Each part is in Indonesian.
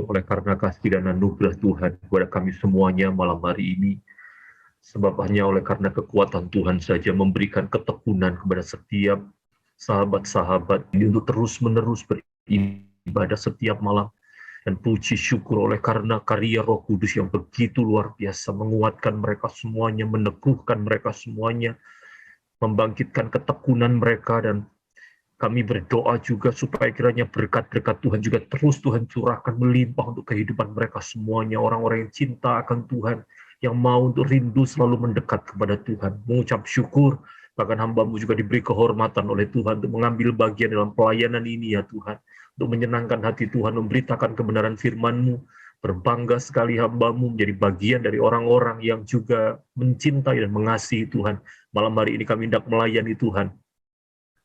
bersyukur oleh karena kasih dan anugerah Tuhan kepada kami semuanya malam hari ini. Sebab hanya oleh karena kekuatan Tuhan saja memberikan ketekunan kepada setiap sahabat-sahabat ini untuk terus-menerus beribadah setiap malam. Dan puji syukur oleh karena karya Roh Kudus yang begitu luar biasa menguatkan mereka semuanya, meneguhkan mereka semuanya, membangkitkan ketekunan mereka. Dan kami berdoa juga supaya kiranya berkat-berkat Tuhan juga terus Tuhan curahkan melimpah untuk kehidupan mereka semuanya. Orang-orang yang cinta akan Tuhan, yang mau untuk rindu selalu mendekat kepada Tuhan, mengucap syukur. Bahkan hamba-Mu juga diberi kehormatan oleh Tuhan untuk mengambil bagian dalam pelayanan ini ya Tuhan. Untuk menyenangkan hati Tuhan, memberitakan kebenaran firman-Mu. Berbangga sekali hamba-Mu menjadi bagian dari orang-orang yang juga mencintai dan mengasihi Tuhan. Malam hari ini kami hendak melayani Tuhan.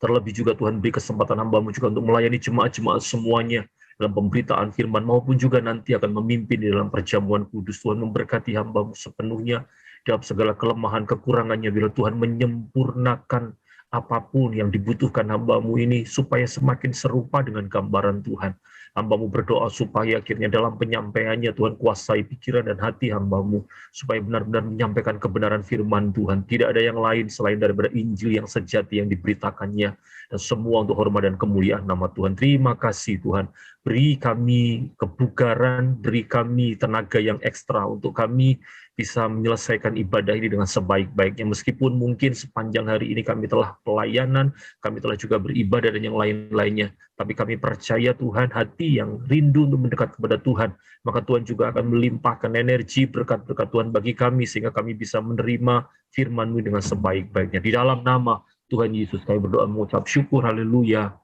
Terlebih juga Tuhan beri kesempatan hamba-Mu juga untuk melayani jemaat-jemaat semuanya dalam pemberitaan firman, maupun juga nanti akan memimpin di dalam perjamuan kudus. Tuhan memberkati hamba-Mu sepenuhnya dalam segala kelemahan, kekurangannya, bila Tuhan menyempurnakan apapun yang dibutuhkan hamba-Mu ini, supaya semakin serupa dengan gambaran Tuhan. Hamba-Mu berdoa supaya akhirnya dalam penyampaiannya Tuhan kuasai pikiran dan hati hamba-Mu, supaya benar-benar menyampaikan kebenaran firman Tuhan. Tidak ada yang lain selain daripada Injil yang sejati yang diberitakannya. Dan semua untuk hormat dan kemuliaan nama Tuhan. Terima kasih Tuhan. Beri kami kebugaran, beri kami tenaga yang ekstra untuk kami bisa menyelesaikan ibadah ini dengan sebaik-baiknya. Meskipun mungkin sepanjang hari ini kami telah pelayanan, kami telah juga beribadah dan yang lain-lainnya. Tapi kami percaya Tuhan, hati yang rindu untuk mendekat kepada Tuhan, maka Tuhan juga akan melimpahkan energi berkat-berkat Tuhan bagi kami, sehingga kami bisa menerima firman-Mu dengan sebaik-baiknya. Di dalam nama Tuhan Yesus kami berdoa mengucap syukur, haleluya,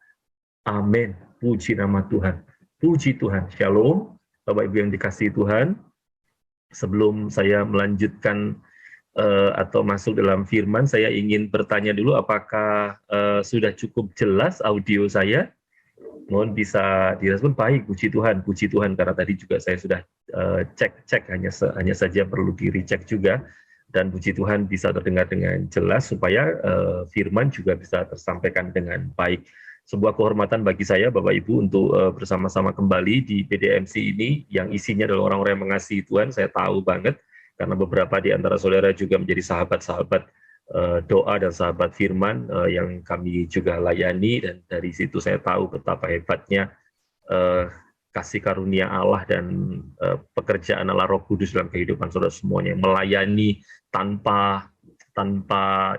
amin. Puji nama Tuhan, puji Tuhan. Shalom, Bapak Ibu yang dikasihi Tuhan. Sebelum saya melanjutkan atau masuk dalam firman, saya ingin bertanya dulu apakah sudah cukup jelas audio saya. Mohon bisa direspon. Baik, puji Tuhan, karena tadi juga saya sudah cek, hanya saja perlu di recheck juga. Dan puji Tuhan bisa terdengar dengan jelas supaya firman juga bisa tersampaikan dengan baik. Sebuah kehormatan bagi saya, Bapak Ibu, untuk bersama-sama kembali di PDMC ini, yang isinya adalah orang-orang yang mengasihi Tuhan. Saya tahu banget, karena beberapa di antara saudara juga menjadi sahabat-sahabat doa dan sahabat firman yang kami juga layani. Dan dari situ saya tahu betapa hebatnya kasih karunia Allah dan pekerjaan Allah Roh Kudus dalam kehidupan saudara semuanya, melayani tanpa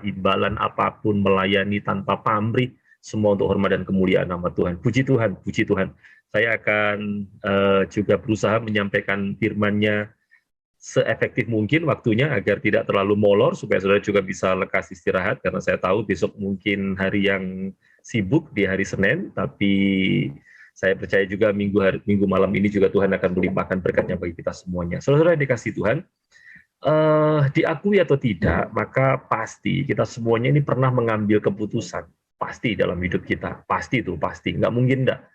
imbalan apapun, melayani tanpa pamrih, semua untuk hormat dan kemuliaan nama Tuhan. Puji Tuhan, puji Tuhan. Saya akan juga berusaha menyampaikan firman-Nya seefektif mungkin waktunya, agar tidak terlalu molor, supaya saudara juga bisa lekas istirahat, karena saya tahu besok mungkin hari yang sibuk di hari Senin, tapi saya percaya juga minggu malam ini juga Tuhan akan melimpahkan berkat-Nya bagi kita semuanya. Saudara yang dikasihi Tuhan, diakui atau tidak, maka pasti kita semuanya ini pernah mengambil keputusan, pasti dalam hidup kita, pasti itu, pasti, nggak mungkin enggak.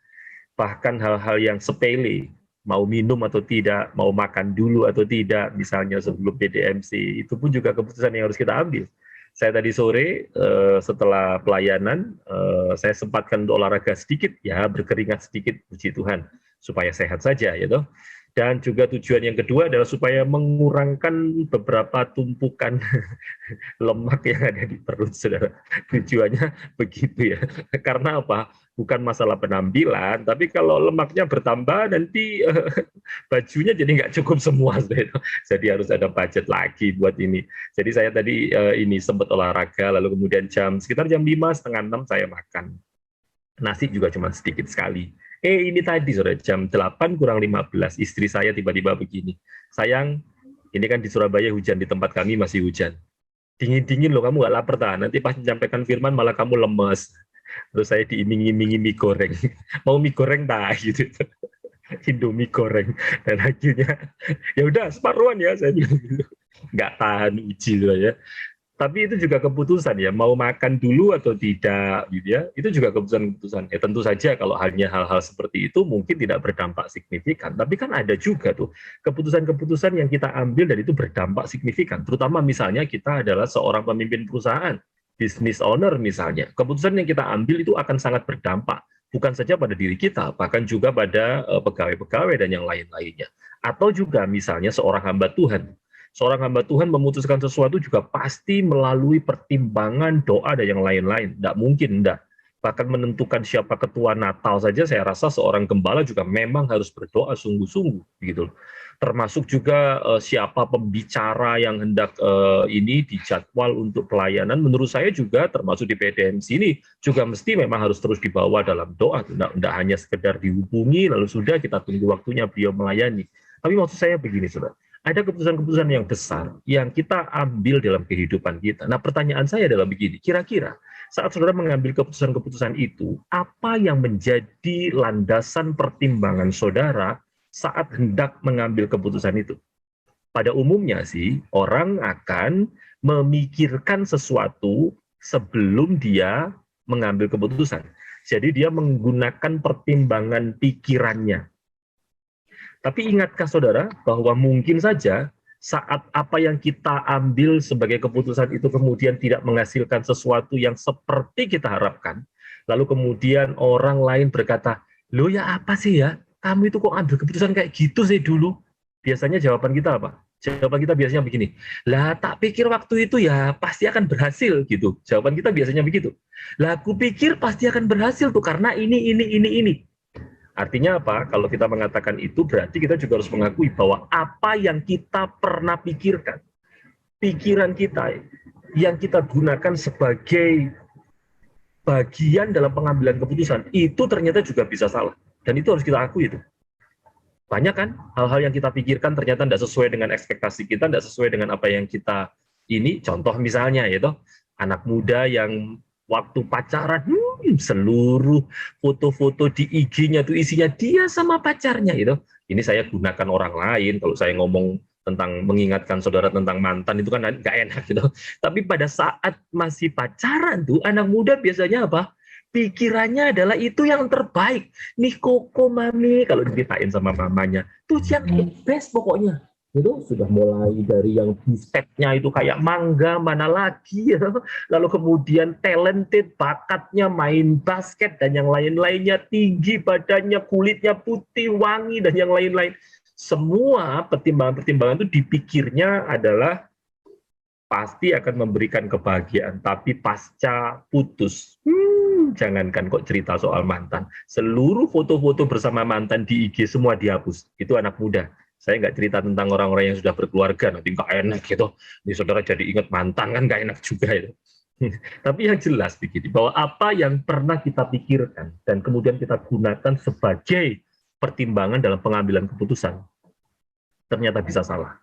Bahkan hal-hal yang sepele, mau minum atau tidak, mau makan dulu atau tidak, misalnya sebelum PDMC, itu pun juga keputusan yang harus kita ambil. Saya tadi sore setelah pelayanan, saya sempatkan untuk olahraga sedikit, ya berkeringat sedikit, puji Tuhan, supaya sehat saja, ya toh. Dan juga tujuan yang kedua adalah supaya mengurangkan beberapa tumpukan lemak yang ada di perut, saudara. Tujuannya begitu ya. Karena apa? Bukan masalah penampilan, tapi kalau lemaknya bertambah nanti bajunya jadi nggak cukup semua, saudara. Jadi harus ada budget lagi buat ini. Jadi saya tadi ini sempat olahraga, lalu kemudian sekitar jam 5, setengah 6 saya makan. Nasi juga cuma sedikit sekali. Ini tadi sore jam 8 kurang 15, istri saya tiba-tiba begini, sayang, ini kan di Surabaya hujan, di tempat kami masih hujan. Dingin-dingin loh, kamu nggak lapar tak? Nanti pas menyampaikan firman malah kamu lemes. Terus saya diiming-imingi mie goreng. Mau mie goreng tak? Gitu. Indomie goreng. Dan akhirnya, ya udah separuhan ya, saya bilang gitu. Nggak tahan uji loh ya. Tapi itu juga keputusan ya, mau makan dulu atau tidak, gitu ya. Itu juga keputusan-keputusan. Ya tentu saja kalau hanya hal-hal seperti itu mungkin tidak berdampak signifikan. Tapi kan ada juga tuh keputusan-keputusan yang kita ambil dan itu berdampak signifikan. Terutama misalnya kita adalah seorang pemimpin perusahaan, business owner misalnya. Keputusan yang kita ambil itu akan sangat berdampak. Bukan saja pada diri kita, bahkan juga pada pegawai-pegawai dan yang lain-lainnya. Atau juga misalnya seorang hamba Tuhan. Seorang hamba Tuhan memutuskan sesuatu juga pasti melalui pertimbangan doa dan yang lain-lain. Tidak mungkin, tidak. Bahkan menentukan siapa ketua Natal saja, saya rasa seorang gembala juga memang harus berdoa sungguh-sungguh, gitu. Termasuk juga siapa pembicara yang hendak ini dijadwal untuk pelayanan. Menurut saya juga termasuk di PDMC ini juga mesti memang harus terus dibawa dalam doa. Tidak hanya sekedar dihubungi lalu sudah kita tunggu waktunya beliau melayani. Tapi maksud saya begini, saudara. Ada keputusan-keputusan yang besar yang kita ambil dalam kehidupan kita. Nah, pertanyaan saya adalah begini, kira-kira saat saudara mengambil keputusan-keputusan itu, apa yang menjadi landasan pertimbangan saudara saat hendak mengambil keputusan itu? Pada umumnya sih, orang akan memikirkan sesuatu sebelum dia mengambil keputusan. Jadi dia menggunakan pertimbangan pikirannya. Tapi ingatkah saudara bahwa mungkin saja saat apa yang kita ambil sebagai keputusan itu kemudian tidak menghasilkan sesuatu yang seperti kita harapkan, lalu kemudian orang lain berkata, "Loh ya apa sih ya? Kamu itu kok ambil keputusan kayak gitu sih dulu?" Biasanya jawaban kita apa? Jawaban kita biasanya begini, "Lah tak pikir waktu itu ya pasti akan berhasil," gitu. Jawaban kita biasanya begitu. "Lah aku pikir pasti akan berhasil tuh karena ini." Artinya apa? Kalau kita mengatakan itu berarti kita juga harus mengakui bahwa apa yang kita pernah pikirkan, pikiran kita yang kita gunakan sebagai bagian dalam pengambilan keputusan, itu ternyata juga bisa salah. Dan itu harus kita akui itu. Banyak kan hal-hal yang kita pikirkan ternyata tidak sesuai dengan ekspektasi kita, tidak sesuai dengan apa yang kita ini. Contoh misalnya yaitu anak muda yang waktu pacaran, seluruh foto-foto di IG-nya tuh isinya dia sama pacarnya itu. Ini saya gunakan orang lain kalau saya ngomong tentang mengingatkan saudara tentang mantan itu kan nggak enak gitu. Tapi pada saat masih pacaran tuh anak muda biasanya apa? Pikirannya adalah itu yang terbaik. Nih koko mami kalau diceritain sama mamanya, tuh yang best pokoknya. Itu sudah mulai dari yang bispeknya itu kayak mangga, mana lagi ya. Lalu kemudian talented, bakatnya main basket dan yang lain-lainnya, tinggi badannya, kulitnya putih, wangi dan yang lain-lain. Semua pertimbangan-pertimbangan itu dipikirnya adalah pasti akan memberikan kebahagiaan, tapi pasca putus, jangankan kok cerita soal mantan, seluruh foto-foto bersama mantan di IG semua dihapus. Itu anak muda. Saya nggak cerita tentang orang-orang yang sudah berkeluarga, nanti nggak enak gitu. Ini saudara jadi ingat mantan kan nggak enak juga itu. Tapi yang jelas begini, bahwa apa yang pernah kita pikirkan dan kemudian kita gunakan sebagai pertimbangan dalam pengambilan keputusan, ternyata bisa salah.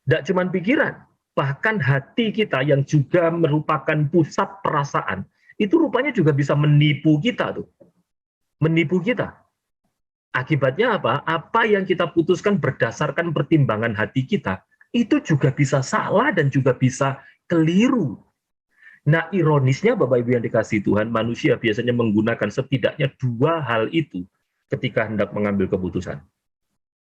Tidak cuma pikiran, bahkan hati kita yang juga merupakan pusat perasaan, itu rupanya juga bisa menipu kita tuh. Menipu kita. Akibatnya apa? Apa yang kita putuskan berdasarkan pertimbangan hati kita, itu juga bisa salah dan juga bisa keliru. Nah, ironisnya Bapak Ibu yang dikasihi Tuhan, manusia biasanya menggunakan setidaknya dua hal itu ketika hendak mengambil keputusan.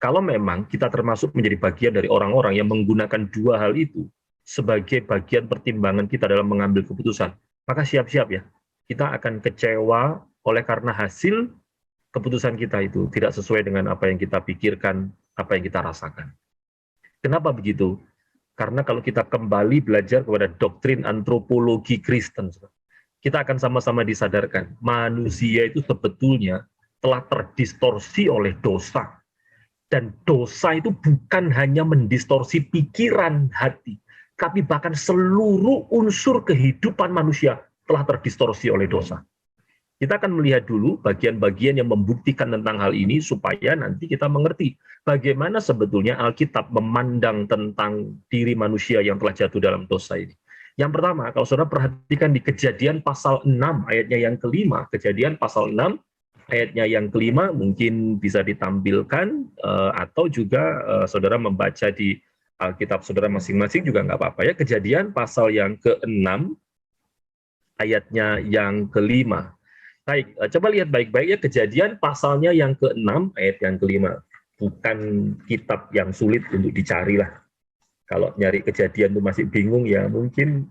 Kalau memang kita termasuk menjadi bagian dari orang-orang yang menggunakan dua hal itu sebagai bagian pertimbangan kita dalam mengambil keputusan, maka siap-siap ya, kita akan kecewa oleh karena hasil keputusan kita itu tidak sesuai dengan apa yang kita pikirkan, apa yang kita rasakan. Kenapa begitu? Karena kalau kita kembali belajar kepada doktrin antropologi Kristen, kita akan sama-sama disadarkan, manusia itu sebetulnya telah terdistorsi oleh dosa. Dan dosa itu bukan hanya mendistorsi pikiran hati, tapi bahkan seluruh unsur kehidupan manusia telah terdistorsi oleh dosa. Kita akan melihat dulu bagian-bagian yang membuktikan tentang hal ini supaya nanti kita mengerti bagaimana sebetulnya Alkitab memandang tentang diri manusia yang telah jatuh dalam dosa ini. Yang pertama, kalau saudara perhatikan di Kejadian pasal 6 ayatnya yang kelima, Kejadian pasal 6 ayatnya yang kelima mungkin bisa ditampilkan atau juga saudara membaca di Alkitab saudara masing-masing juga nggak apa-apa ya. Kejadian pasal yang ke-6 ayatnya yang kelima. Baik, coba lihat baik-baik ya, Kejadian pasalnya yang ke-6 ayat yang kelima. Bukan kitab yang sulit untuk dicari lah. Kalau nyari Kejadian itu masih bingung ya mungkin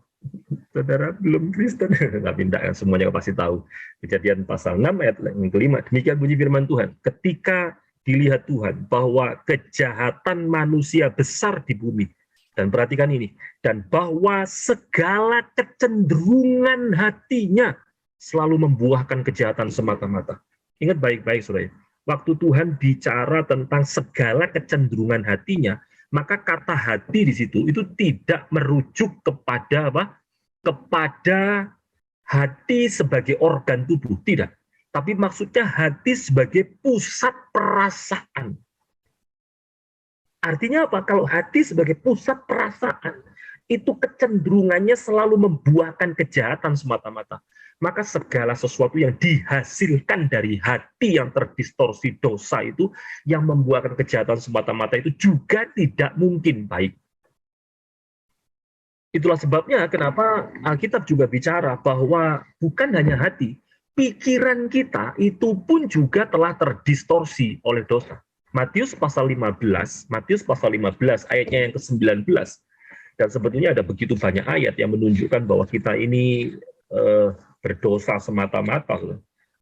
saudara belum Kristen, tapi tidak, semuanya pasti tahu. Kejadian pasal 6 ayat yang kelima, demikian bunyi firman Tuhan. Ketika dilihat Tuhan bahwa kejahatan manusia besar di bumi, dan perhatikan ini, dan bahwa segala kecenderungan hatinya selalu membuahkan kejahatan semata-mata. Ingat baik-baik, saudara. Waktu Tuhan bicara tentang segala kecenderungan hatinya, maka kata hati di situ itu tidak merujuk kepada apa? Kepada hati sebagai organ tubuh, tidak. Tapi maksudnya hati sebagai pusat perasaan. Artinya apa? Kalau hati sebagai pusat perasaan, itu kecenderungannya selalu membuahkan kejahatan semata-mata. Maka segala sesuatu yang dihasilkan dari hati yang terdistorsi dosa itu, yang membuahkan kejahatan semata-mata itu juga tidak mungkin baik. Itulah sebabnya kenapa Alkitab juga bicara bahwa bukan hanya hati, pikiran kita itu pun juga telah terdistorsi oleh dosa. Matius pasal 15 ayatnya yang ke-19. Dan sebetulnya ada begitu banyak ayat yang menunjukkan bahwa kita ini berdosa semata-mata.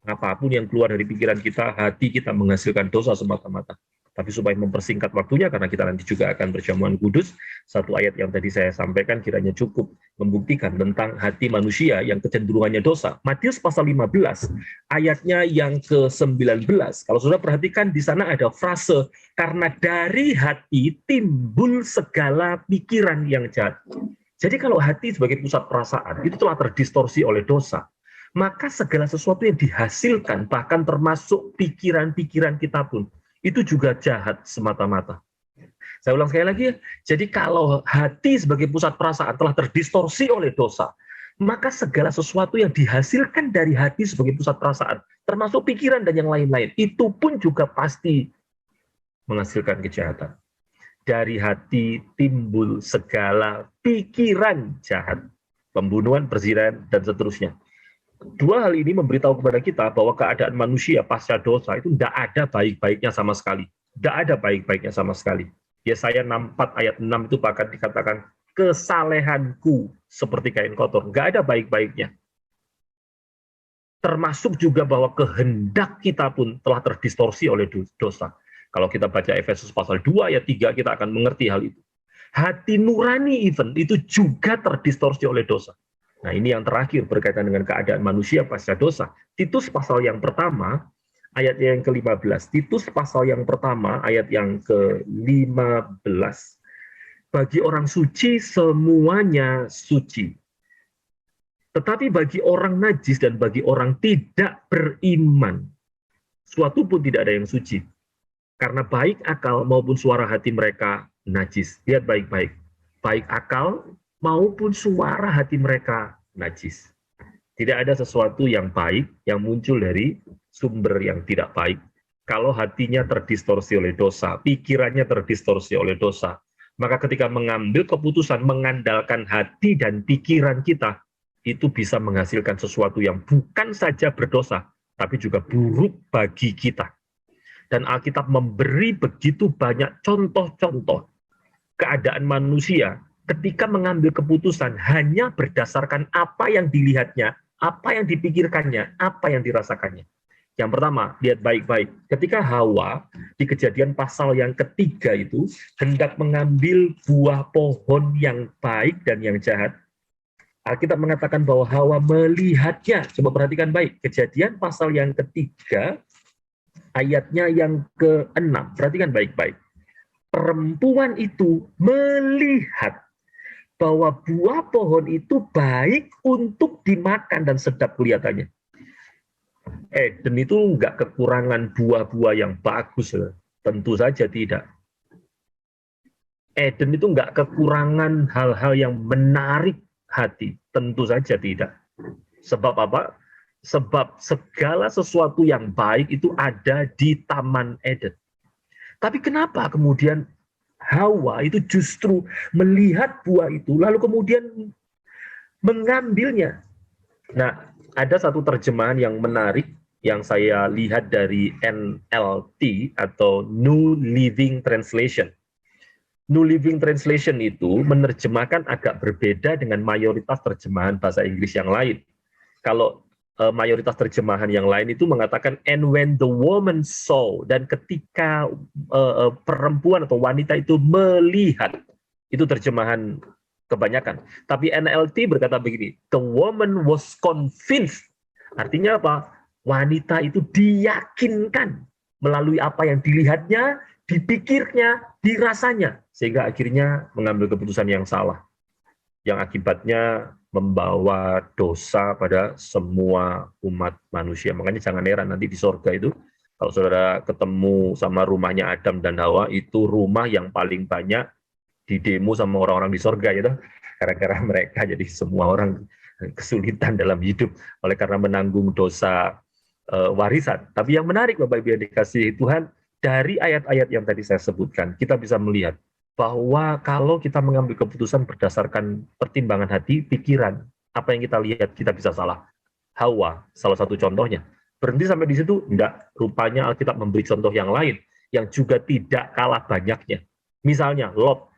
Apapun yang keluar dari pikiran kita, hati kita menghasilkan dosa semata-mata. Tapi supaya mempersingkat waktunya, karena kita nanti juga akan berjamuan kudus, satu ayat yang tadi saya sampaikan kiranya cukup membuktikan tentang hati manusia yang kecenderungannya dosa. Matius pasal 15, ayatnya yang ke-19. Kalau sudah perhatikan, di sana ada frase, karena dari hati timbul segala pikiran yang jahat. Jadi kalau hati sebagai pusat perasaan, itu telah terdistorsi oleh dosa, maka segala sesuatu yang dihasilkan, bahkan termasuk pikiran-pikiran kita pun, itu juga jahat semata-mata. Saya ulang sekali lagi ya. Jadi kalau hati sebagai pusat perasaan telah terdistorsi oleh dosa, maka segala sesuatu yang dihasilkan dari hati sebagai pusat perasaan, termasuk pikiran dan yang lain-lain, itu pun juga pasti menghasilkan kejahatan. Dari hati timbul segala pikiran jahat, pembunuhan, perzinahan, dan seterusnya. Dua hal ini memberitahu kepada kita bahwa keadaan manusia pasca dosa itu tidak ada baik-baiknya sama sekali. Tidak ada baik-baiknya sama sekali. Yesaya 64 ayat 6 itu bahkan dikatakan, kesalehanku seperti kain kotor. Tidak ada baik-baiknya. Termasuk juga bahwa kehendak kita pun telah terdistorsi oleh dosa. Kalau kita baca Efesus pasal 2 ayat 3, kita akan mengerti hal itu. Hati nurani even itu juga terdistorsi oleh dosa. Nah, ini yang terakhir berkaitan dengan keadaan manusia pasca dosa. Titus pasal yang pertama, ayat yang ke-15. Titus pasal yang pertama, ayat yang ke-15. Bagi orang suci, semuanya suci. Tetapi bagi orang najis dan bagi orang tidak beriman, suatu pun tidak ada yang suci. Karena baik akal maupun suara hati mereka najis. Lihat baik-baik. Baik akal maupun suara hati mereka najis. Tidak ada sesuatu yang baik yang muncul dari sumber yang tidak baik. Kalau hatinya terdistorsi oleh dosa, pikirannya terdistorsi oleh dosa, maka ketika mengambil keputusan mengandalkan hati dan pikiran kita, itu bisa menghasilkan sesuatu yang bukan saja berdosa, tapi juga buruk bagi kita. Dan Alkitab memberi begitu banyak contoh-contoh keadaan manusia ketika mengambil keputusan hanya berdasarkan apa yang dilihatnya, apa yang dipikirkannya, apa yang dirasakannya. Yang pertama, lihat baik-baik. Ketika Hawa di Kejadian pasal yang ketiga itu hendak mengambil buah pohon yang baik dan yang jahat, Alkitab mengatakan bahwa Hawa melihatnya. Coba perhatikan baik. Kejadian pasal yang ketiga, ayatnya yang ke-6. Perhatikan baik-baik. Perempuan itu melihat bahwa buah pohon itu baik untuk dimakan dan sedap kelihatannya. Eden itu enggak kekurangan buah-buah yang bagus. Tentu saja tidak. Eden itu enggak kekurangan hal-hal yang menarik hati. Tentu saja tidak. Sebab apa? Sebab segala sesuatu yang baik itu ada di Taman Eden. Tapi kenapa kemudian Hawa itu justru melihat buah itu, lalu kemudian mengambilnya? Nah, ada satu terjemahan yang menarik yang saya lihat dari NLT atau New Living Translation. New Living Translation itu menerjemahkan agak berbeda dengan mayoritas terjemahan bahasa Inggris yang lain. Kalau mayoritas terjemahan yang lain itu mengatakan and when the woman saw, dan ketika perempuan atau wanita itu melihat, itu terjemahan kebanyakan. Tapi NLT berkata begini, the woman was convinced. Artinya apa? Wanita itu diyakinkan melalui apa yang dilihatnya, dipikirnya, dirasanya, sehingga akhirnya mengambil keputusan yang salah, yang akibatnya membawa dosa pada semua umat manusia. Makanya jangan heran nanti di sorga itu, kalau saudara ketemu sama rumahnya Adam dan Hawa, itu rumah yang paling banyak didemo sama orang-orang di sorga, gitu. Gara-gara mereka jadi semua orang kesulitan dalam hidup oleh karena menanggung dosa warisan. Tapi yang menarik Bapak Ibu yang dikasihi Tuhan, dari ayat-ayat yang tadi saya sebutkan, kita bisa melihat bahwa kalau kita mengambil keputusan berdasarkan pertimbangan hati, pikiran, apa yang kita lihat, kita bisa salah. Hawa, salah satu contohnya. Berhenti sampai di situ? Enggak. Rupanya Alkitab memberi contoh yang lain, yang juga tidak kalah banyaknya. Misalnya, Lot.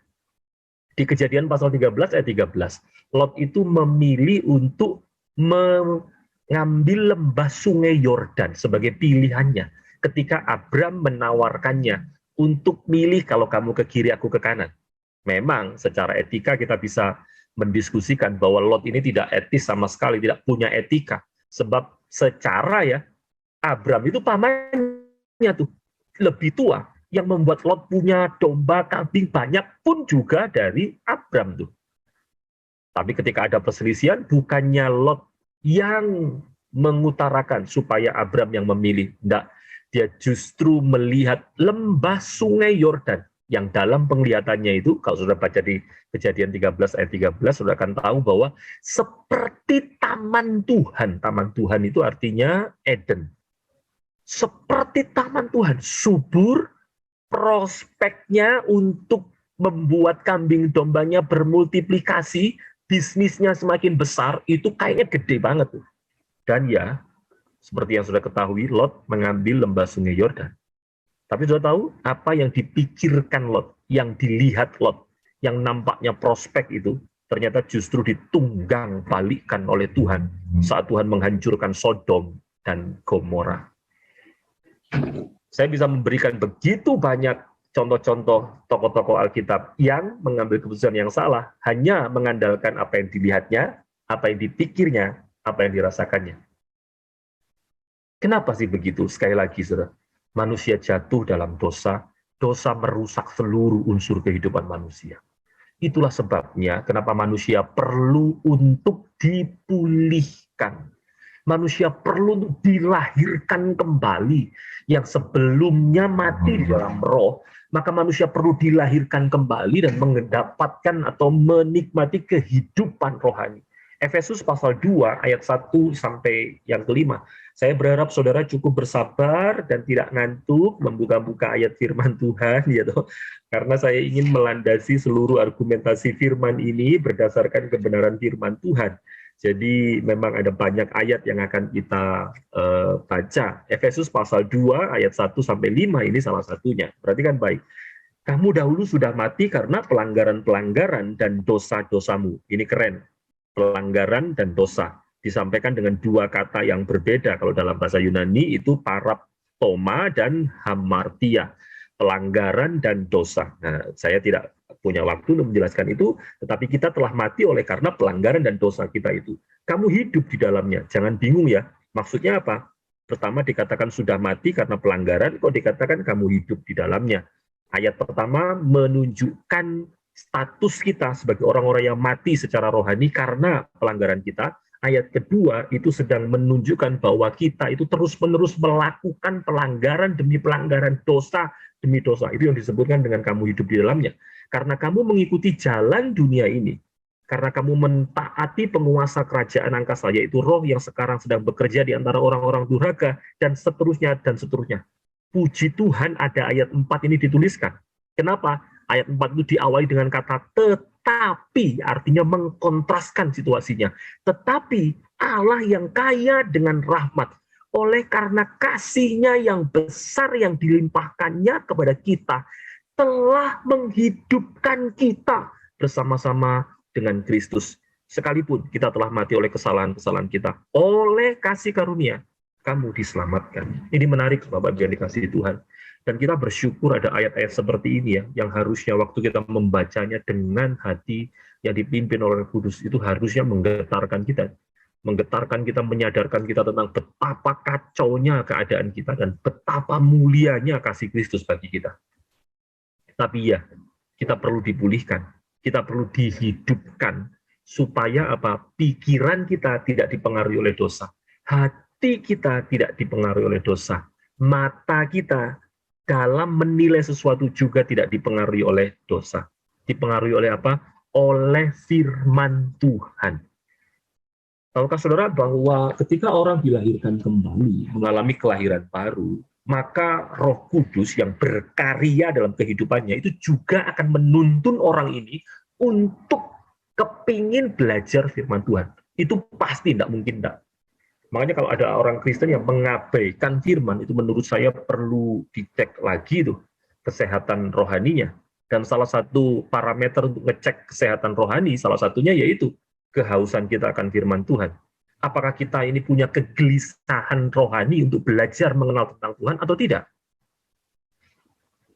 Di Kejadian pasal 13 ayat 13, Lot itu memilih untuk mengambil lembah sungai Yordan sebagai pilihannya ketika Abram menawarkannya untuk milih kalau kamu ke kiri aku ke kanan. Memang secara etika kita bisa mendiskusikan bahwa Lot ini tidak etis sama sekali, tidak punya etika. Sebab secara ya, Abram itu pamannya tuh lebih tua, yang membuat Lot punya domba, kambing banyak pun juga dari Abram tuh. Tapi ketika ada perselisihan, bukannya Lot yang mengutarakan supaya Abram yang memilih. Tidak, dia justru melihat lembah sungai Yordan, yang dalam penglihatannya itu, kalau sudah baca di Kejadian 13 ayat 13, sudah akan tahu bahwa seperti taman Tuhan. Taman Tuhan itu artinya Eden. Seperti taman Tuhan, subur, prospeknya untuk membuat kambing dombanya bermultiplikasi, bisnisnya semakin besar, itu kayaknya gede banget tuh. Dan ya, seperti yang sudah ketahui, Lot mengambil lembah sungai Yordan. Tapi sudah tahu apa yang dipikirkan Lot, yang dilihat Lot, yang nampaknya prospek itu, ternyata justru ditunggang balikkan oleh Tuhan saat Tuhan menghancurkan Sodom dan Gomora. Saya bisa memberikan begitu banyak contoh-contoh tokoh-tokoh Alkitab yang mengambil keputusan yang salah, hanya mengandalkan apa yang dilihatnya, apa yang dipikirnya, apa yang dirasakannya. Kenapa sih begitu? Sekali lagi, saudara, manusia jatuh dalam dosa, dosa merusak seluruh unsur kehidupan manusia. Itulah sebabnya kenapa manusia perlu untuk dipulihkan. Manusia perlu untuk dilahirkan kembali. Yang sebelumnya mati di dalam roh, maka manusia perlu dilahirkan kembali dan mendapatkan atau menikmati kehidupan rohani. Efesus pasal 2 ayat 1 sampai yang kelima. Saya berharap saudara cukup bersabar dan tidak ngantuk membuka-buka ayat firman Tuhan, gitu. Karena saya ingin melandasi seluruh argumentasi firman ini berdasarkan kebenaran firman Tuhan. Jadi memang ada banyak ayat yang akan kita baca. Efesus pasal 2 ayat 1 sampai 5 ini salah satunya. Perhatikan baik. Kamu dahulu sudah mati karena pelanggaran-pelanggaran dan dosa-dosamu. Ini keren. Pelanggaran dan dosa. Disampaikan dengan dua kata yang berbeda. Kalau dalam bahasa Yunani itu paraptoma dan hamartia. Pelanggaran dan dosa. Nah, saya tidak punya waktu untuk menjelaskan itu, tetapi kita telah mati oleh karena pelanggaran dan dosa kita itu. Kamu hidup di dalamnya, jangan bingung ya. Maksudnya apa? Pertama dikatakan sudah mati karena pelanggaran, kok dikatakan kamu hidup di dalamnya. Ayat pertama menunjukkan status kita sebagai orang-orang yang mati secara rohani karena pelanggaran kita. Ayat kedua itu sedang menunjukkan bahwa kita itu terus-menerus melakukan pelanggaran demi pelanggaran, dosa demi dosa. Itu yang disebutkan dengan kamu hidup di dalamnya. Karena kamu mengikuti jalan dunia ini, karena kamu mentaati penguasa kerajaan angkasa, yaitu roh yang sekarang sedang bekerja di antara orang-orang durhaka, dan seterusnya, dan seterusnya. Puji Tuhan ada ayat 4 ini dituliskan. Kenapa? Ayat 4 itu diawali dengan kata tetapi, artinya mengkontraskan situasinya. Tetapi Allah yang kaya dengan rahmat, oleh karena kasihnya yang besar yang dilimpahkannya kepada kita, telah menghidupkan kita bersama-sama dengan Kristus. Sekalipun kita telah mati oleh kesalahan-kesalahan kita, oleh kasih karunia, kamu diselamatkan. Ini menarik, Bapak Ibu yang dikasihi Tuhan. Dan kita bersyukur ada ayat-ayat seperti ini ya, yang harusnya waktu kita membacanya dengan hati yang dipimpin oleh Roh Kudus, itu harusnya menggetarkan kita. Menggetarkan kita, menyadarkan kita tentang betapa kacaunya keadaan kita, dan betapa mulianya kasih Kristus bagi kita. Tapi ya, kita perlu dipulihkan, kita perlu dihidupkan, supaya apa? Pikiran kita tidak dipengaruhi oleh dosa, hati kita tidak dipengaruhi oleh dosa, mata kita dalam menilai sesuatu juga tidak dipengaruhi oleh dosa. Dipengaruhi oleh apa? Oleh firman Tuhan. Tahukah saudara bahwa ketika orang dilahirkan kembali, mengalami kelahiran baru, maka Roh Kudus yang berkarya dalam kehidupannya itu juga akan menuntun orang ini untuk kepingin belajar firman Tuhan. Itu pasti, tidak mungkin tidak. Makanya kalau ada orang Kristen yang mengabaikan firman, itu menurut saya perlu dicek lagi tuh kesehatan rohaninya. Dan salah satu parameter untuk ngecek kesehatan rohani, salah satunya yaitu kehausan kita akan firman Tuhan. Apakah kita ini punya kegelisahan rohani untuk belajar mengenal tentang Tuhan atau tidak?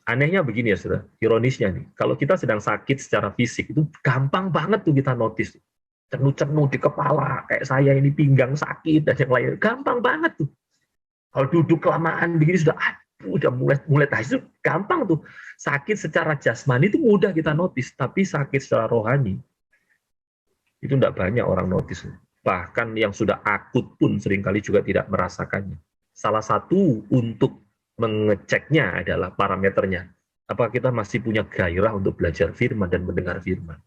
Anehnya begini ya, saudara, ironisnya nih, kalau kita sedang sakit secara fisik, itu gampang banget tuh kita notice. Cenu-cenu di kepala, kayak saya ini pinggang sakit, dan yang lain, gampang banget tuh. Kalau duduk kelamaan begini sudah, udah mulai tahis, gampang tuh. Sakit secara jasmani itu mudah kita notice, tapi sakit secara rohani, itu tidak banyak orang notice. Bahkan yang sudah akut pun seringkali juga tidak merasakannya. Salah satu untuk mengeceknya adalah parameternya. Apakah kita masih punya gairah untuk belajar firman dan mendengar firman.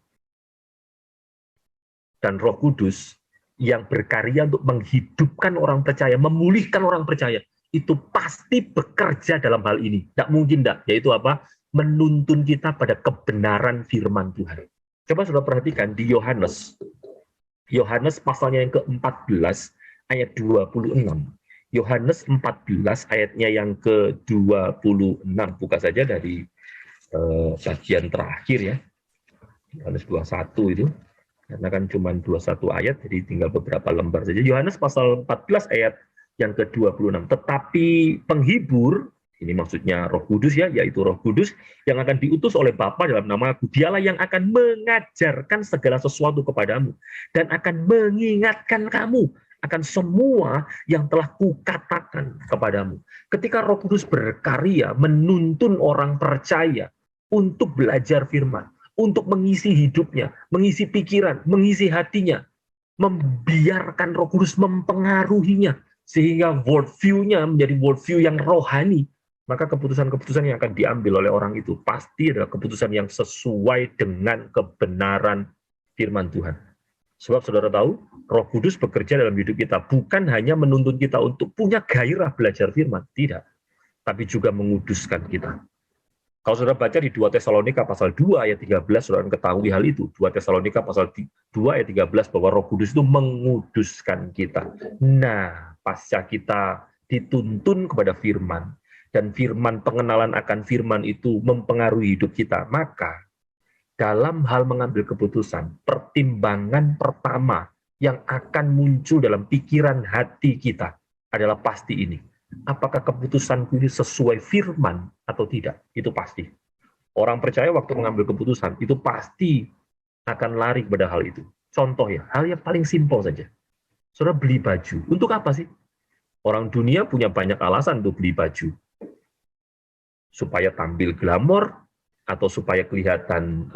Dan Roh Kudus yang berkarya untuk menghidupkan orang percaya, memulihkan orang percaya, itu pasti bekerja dalam hal ini. Tidak mungkin tidak. Yaitu apa? Menuntun kita pada kebenaran firman Tuhan. Coba sudah perhatikan di Yohanes pasalnya yang ke-14 ayat 26. Yohanes 14 ayatnya yang ke-26. Buka saja dari bagian terakhir ya. Yohanes 21 itu. Karena kan cuma 21 ayat, jadi tinggal beberapa lembar saja. Yohanes pasal 14 ayat yang ke-26. Tetapi penghibur, ini maksudnya Roh Kudus ya, yaitu Roh Kudus yang akan diutus oleh Bapa dalam nama Aku. Dialah yang akan mengajarkan segala sesuatu kepadamu dan akan mengingatkan kamu akan semua yang telah kukatakan kepadamu. Ketika Roh Kudus berkarya menuntun orang percaya untuk belajar firman, untuk mengisi hidupnya, mengisi pikiran, mengisi hatinya, membiarkan Roh Kudus mempengaruhinya sehingga worldview-nya menjadi worldview yang rohani, maka keputusan-keputusan yang akan diambil oleh orang itu pasti adalah keputusan yang sesuai dengan kebenaran firman Tuhan. Sebab saudara tahu, Roh Kudus bekerja dalam hidup kita bukan hanya menuntun kita untuk punya gairah belajar firman, tidak, tapi juga menguduskan kita. Kalau saudara baca di 2 Tesalonika pasal 2 ayat 13, saudara ketahui hal itu. 2 Tesalonika pasal 2 ayat 13 bahwa Roh Kudus itu menguduskan kita. Nah, pasca kita dituntun kepada firman, dan firman, pengenalan akan firman itu mempengaruhi hidup kita, maka dalam hal mengambil keputusan, pertimbangan pertama yang akan muncul dalam pikiran hati kita adalah pasti ini. Apakah keputusanku ini sesuai firman atau tidak? Itu pasti. Orang percaya waktu mengambil keputusan, itu pasti akan lari kepada hal itu. Contoh ya, hal yang paling simpel saja. Saudara beli baju, untuk apa sih? Orang dunia punya banyak alasan untuk beli baju. Supaya tampil glamor, atau supaya kelihatan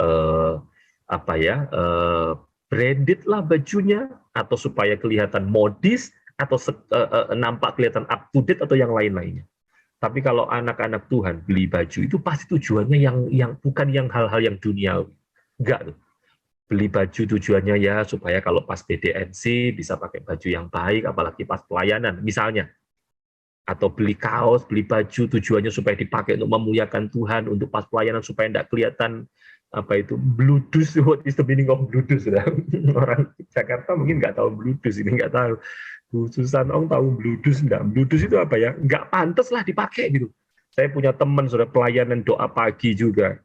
branded lah bajunya, atau supaya kelihatan modis, atau nampak kelihatan up to date atau yang lain-lainnya. Tapi kalau anak-anak Tuhan beli baju itu pasti tujuannya yang bukan yang hal-hal yang duniawi. Enggak tuh. Beli baju tujuannya ya supaya kalau pas BDNC bisa pakai baju yang baik, apalagi pas pelayanan misalnya. Atau beli kaos, beli baju tujuannya supaya dipakai untuk memuliakan Tuhan, untuk pas pelayanan supaya tidak kelihatan bludus. What is the meaning of bludus? Orang Jakarta mungkin nggak tahu bludus, ini nggak tahu. Khususan tahu bludus enggak? Bludus itu apa ya? Nggak pantas lah dipakai gitu. Saya punya teman sudah pelayanan doa pagi juga.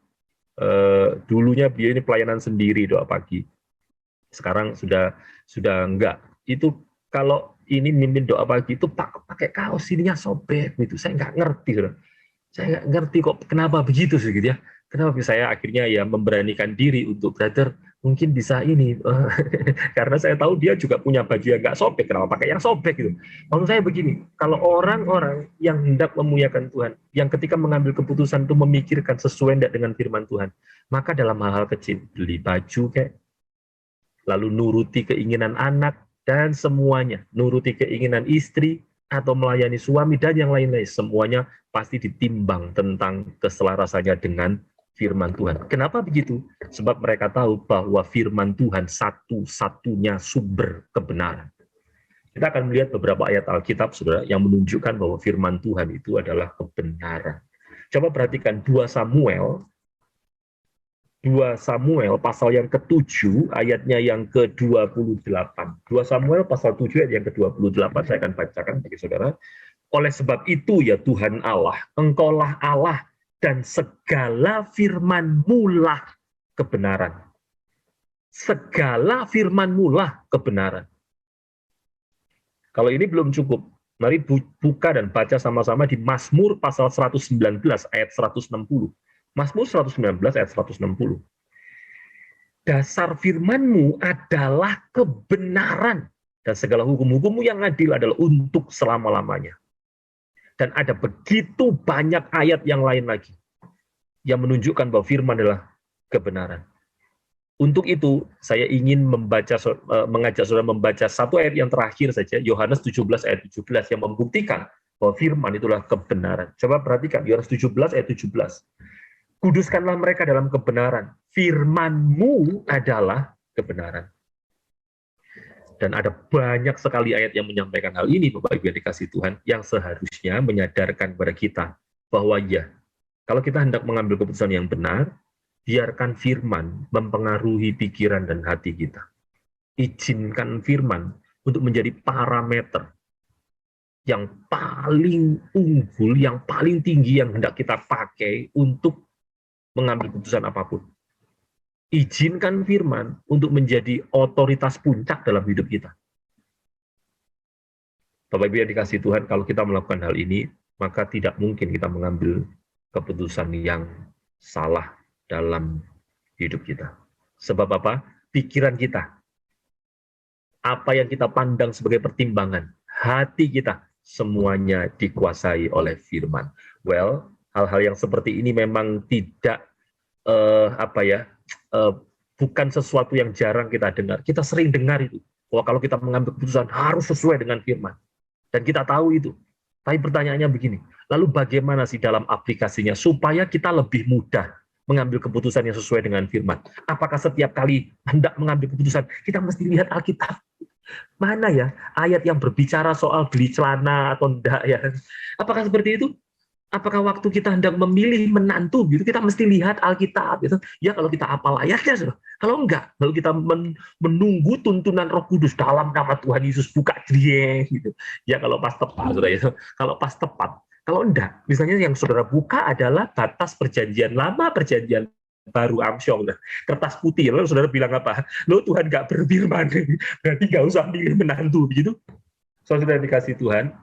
Dulunya dia ini pelayanan sendiri doa pagi. Sekarang sudah enggak. Itu kalau ini mimpin doa pagi itu pakai kaos ininya sobek gitu. Saya nggak ngerti, sudah. Saya nggak ngerti kok kenapa begitu sih gitu ya. Kenapa saya akhirnya ya memberanikan diri untuk brother mungkin bisa ini karena saya tahu dia juga punya baju yang nggak sobek, kenapa pakai yang sobek gitu. Maksud saya begini, kalau orang-orang yang hendak memuliakan Tuhan, yang ketika mengambil keputusan itu memikirkan sesuai enggak dengan firman Tuhan, maka dalam hal-hal kecil, beli baju kayak, lalu nuruti keinginan anak, dan semuanya, nuruti keinginan istri, atau melayani suami, dan yang lain-lain, semuanya pasti ditimbang tentang keselarasannya dengan firman Tuhan. Kenapa begitu? Sebab mereka tahu bahwa firman Tuhan satu-satunya sumber kebenaran. Kita akan melihat beberapa ayat Alkitab, saudara, yang menunjukkan bahwa firman Tuhan itu adalah kebenaran. Coba perhatikan 2 Samuel pasal yang ke-7, ayatnya yang ke-28. 2 Samuel pasal 7 ayat yang ke-28, saya akan bacakan bagi saudara. Oleh sebab itu ya Tuhan Allah, Engkaulah Allah, dan segala firman-Mu lah kebenaran. Segala firman-Mu lah kebenaran. Kalau ini belum cukup, mari buka dan baca sama-sama di Mazmur pasal 119 ayat 160. Mazmur 119 ayat 160. Dasar firman-Mu adalah kebenaran, dan segala hukum-hukum-Mu yang adil adalah untuk selama-lamanya. Dan ada begitu banyak ayat yang lain lagi yang menunjukkan bahwa firman adalah kebenaran. Untuk itu, saya ingin mengajak saudara membaca satu ayat yang terakhir saja, Yohanes 17 ayat 17, yang membuktikan bahwa firman itulah kebenaran. Coba perhatikan, Yohanes 17 ayat 17. Kuduskanlah mereka dalam kebenaran. Firman-Mu adalah kebenaran. Dan ada banyak sekali ayat yang menyampaikan hal ini, Bapak Ibu yang dikasihi Tuhan, yang seharusnya menyadarkan kepada kita bahwa ya, kalau kita hendak mengambil keputusan yang benar, biarkan firman mempengaruhi pikiran dan hati kita. Izinkan firman untuk menjadi parameter yang paling unggul, yang paling tinggi yang hendak kita pakai untuk mengambil keputusan apapun. Izinkan firman untuk menjadi otoritas puncak dalam hidup kita. Bapak Ibu yang dikasihi Tuhan, kalau kita melakukan hal ini, maka tidak mungkin kita mengambil keputusan yang salah dalam hidup kita. Sebab apa? Pikiran kita, apa yang kita pandang sebagai pertimbangan, hati kita, semuanya dikuasai oleh firman. Well, hal-hal yang seperti ini memang tidak bukan sesuatu yang jarang kita dengar. Kita sering dengar itu. Bahwa kalau kita mengambil keputusan harus sesuai dengan firman. Dan kita tahu itu. Tapi pertanyaannya begini, lalu bagaimana sih dalam aplikasinya supaya kita lebih mudah mengambil keputusan yang sesuai dengan firman? Apakah setiap kali hendak mengambil keputusan, kita mesti lihat Alkitab? Mana ya ayat yang berbicara soal beli celana atau enggak ya? Apakah seperti itu? Apakah waktu kita hendak memilih menantu gitu kita mesti lihat Alkitab gitu? Ya kalau kita hafal ayatnya, sudah. Kalau enggak, lalu kita menunggu tuntunan Roh Kudus dalam nama Tuhan Yesus buka dia gitu. Ya kalau pas tepat, sudah ya. Kalau pas tepat. Kalau enggak, misalnya yang saudara buka adalah batas perjanjian lama, perjanjian baru Amsyong, kertas putih. Lalu saudara bilang apa? Lo Tuhan nggak berfirman, berarti nggak usah pilih menantu begitu. Saudara dikasih Tuhan,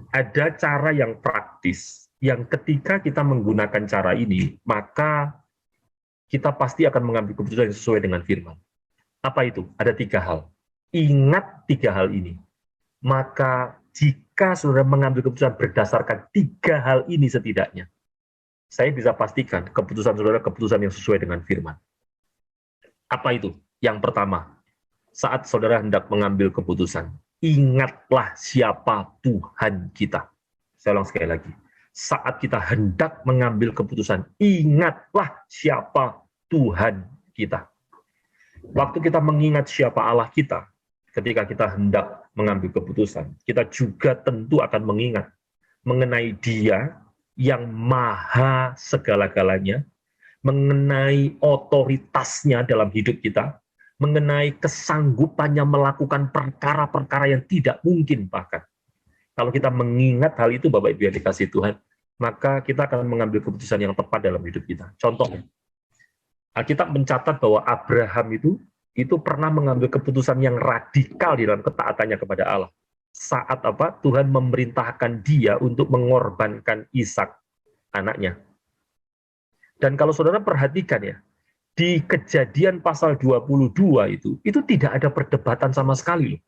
ada cara yang praktis yang ketika kita menggunakan cara ini, maka kita pasti akan mengambil keputusan yang sesuai dengan firman. Apa itu? Ada 3 hal. Ingat 3 hal ini. Maka jika saudara mengambil keputusan berdasarkan 3 hal ini setidaknya, saya bisa pastikan keputusan saudara keputusan yang sesuai dengan firman. Apa itu? Yang pertama, saat saudara hendak mengambil keputusan, ingatlah siapa Tuhan kita. Saya ulang sekali lagi. Saat kita hendak mengambil keputusan, ingatlah siapa Tuhan kita. Waktu kita mengingat siapa Allah kita, ketika kita hendak mengambil keputusan, kita juga tentu akan mengingat mengenai Dia yang maha segala-galanya, mengenai otoritasnya dalam hidup kita, mengenai kesanggupannya melakukan perkara-perkara yang tidak mungkin bahkan. Kalau kita mengingat hal itu, Bapak Ibu yang dikasihi Tuhan, maka kita akan mengambil keputusan yang tepat dalam hidup kita. Contoh, Alkitab mencatat bahwa Abraham itu pernah mengambil keputusan yang radikal di dalam ketaatannya kepada Allah. Saat Tuhan memerintahkan dia untuk mengorbankan Ishak, anaknya. Dan kalau saudara perhatikan ya, di Kejadian pasal 22 itu tidak ada perdebatan sama sekali loh.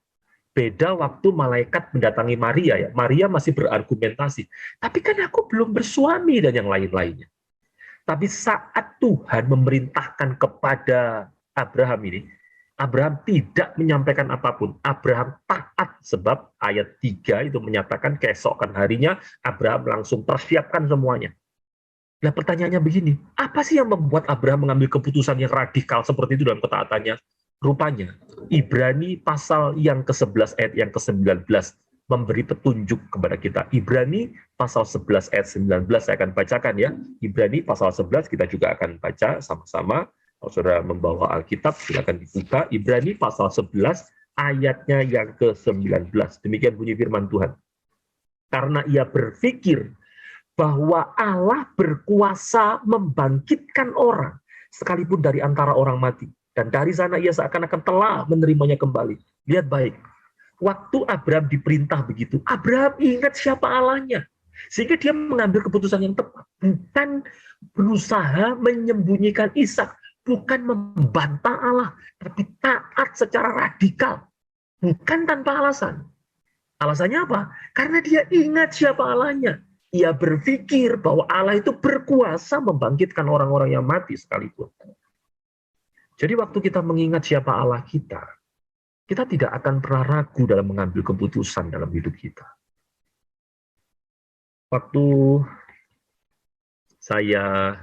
Beda waktu malaikat mendatangi Maria ya. Maria masih berargumentasi. Tapi kan aku belum bersuami dan yang lain-lainnya. Tapi saat Tuhan memerintahkan kepada Abraham ini, Abraham tidak menyampaikan apapun. Abraham taat sebab ayat 3 itu menyatakan keesokan harinya Abraham langsung persiapkan semuanya. Nah pertanyaannya begini, apa sih yang membuat Abraham mengambil keputusan yang radikal seperti itu dalam ketaatannya? Rupanya, Ibrani pasal yang ke-11 ayat yang ke-19 memberi petunjuk kepada kita. Ibrani pasal 11 ayat 19 saya akan bacakan ya. Ibrani pasal 11 kita juga akan baca sama-sama. Kalau saudara membawa Alkitab, silakan dibuka. Ibrani pasal 11 ayatnya yang ke-19. Demikian bunyi firman Tuhan. Karena ia berpikir bahwa Allah berkuasa membangkitkan orang sekalipun dari antara orang mati. Dan dari sana ia seakan-akan telah menerimanya kembali. Lihat baik, waktu Abraham diperintah begitu, Abraham ingat siapa Allahnya. Sehingga dia mengambil keputusan yang tepat. Bukan berusaha menyembunyikan Ishak, bukan membantah Allah, tapi taat secara radikal. Bukan tanpa alasan. Alasannya apa? Karena dia ingat siapa Allahnya. Ia berpikir bahwa Allah itu berkuasa membangkitkan orang-orang yang mati sekalipun. Jadi waktu kita mengingat siapa Allah kita tidak akan pernah ragu dalam mengambil keputusan dalam hidup kita. Waktu saya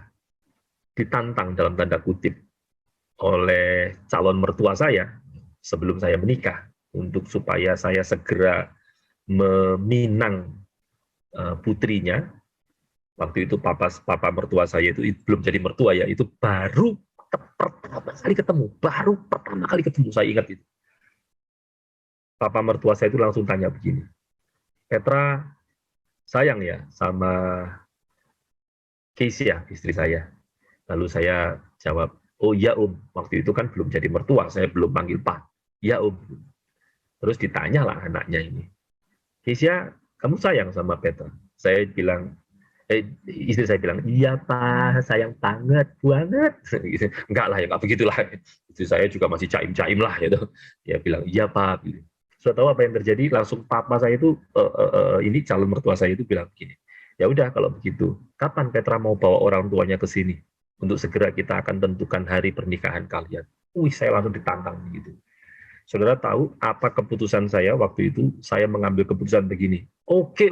ditantang dalam tanda kutip oleh calon mertua saya sebelum saya menikah untuk supaya saya segera meminang putrinya. Waktu itu papa mertua saya itu belum jadi mertua ya, itu baru pertama kali ketemu, saya ingat itu. Papa mertua saya itu langsung tanya begini, Petra sayang ya sama Keisha, istri saya. Lalu saya jawab, oh iya waktu itu kan belum jadi mertua, saya belum panggil Pak. Ya Terus ditanyalah anaknya ini, Keisha, kamu sayang sama Petra? Saya bilang, istri saya bilang, iya Pak, sayang banget. Enggak lah, ya nggak begitulah. Istri saya juga masih caim-caim lah, gitu. Dia bilang, iya Pak. Sudah tahu apa yang terjadi? Langsung papa saya itu, ini calon mertua saya itu bilang begini, ya udah kalau begitu, kapan Petra mau bawa orang tuanya ke sini? Untuk segera kita akan tentukan hari pernikahan kalian. Saya langsung ditantang begitu. Saudara tahu apa keputusan saya waktu itu? Saya mengambil keputusan begini, oke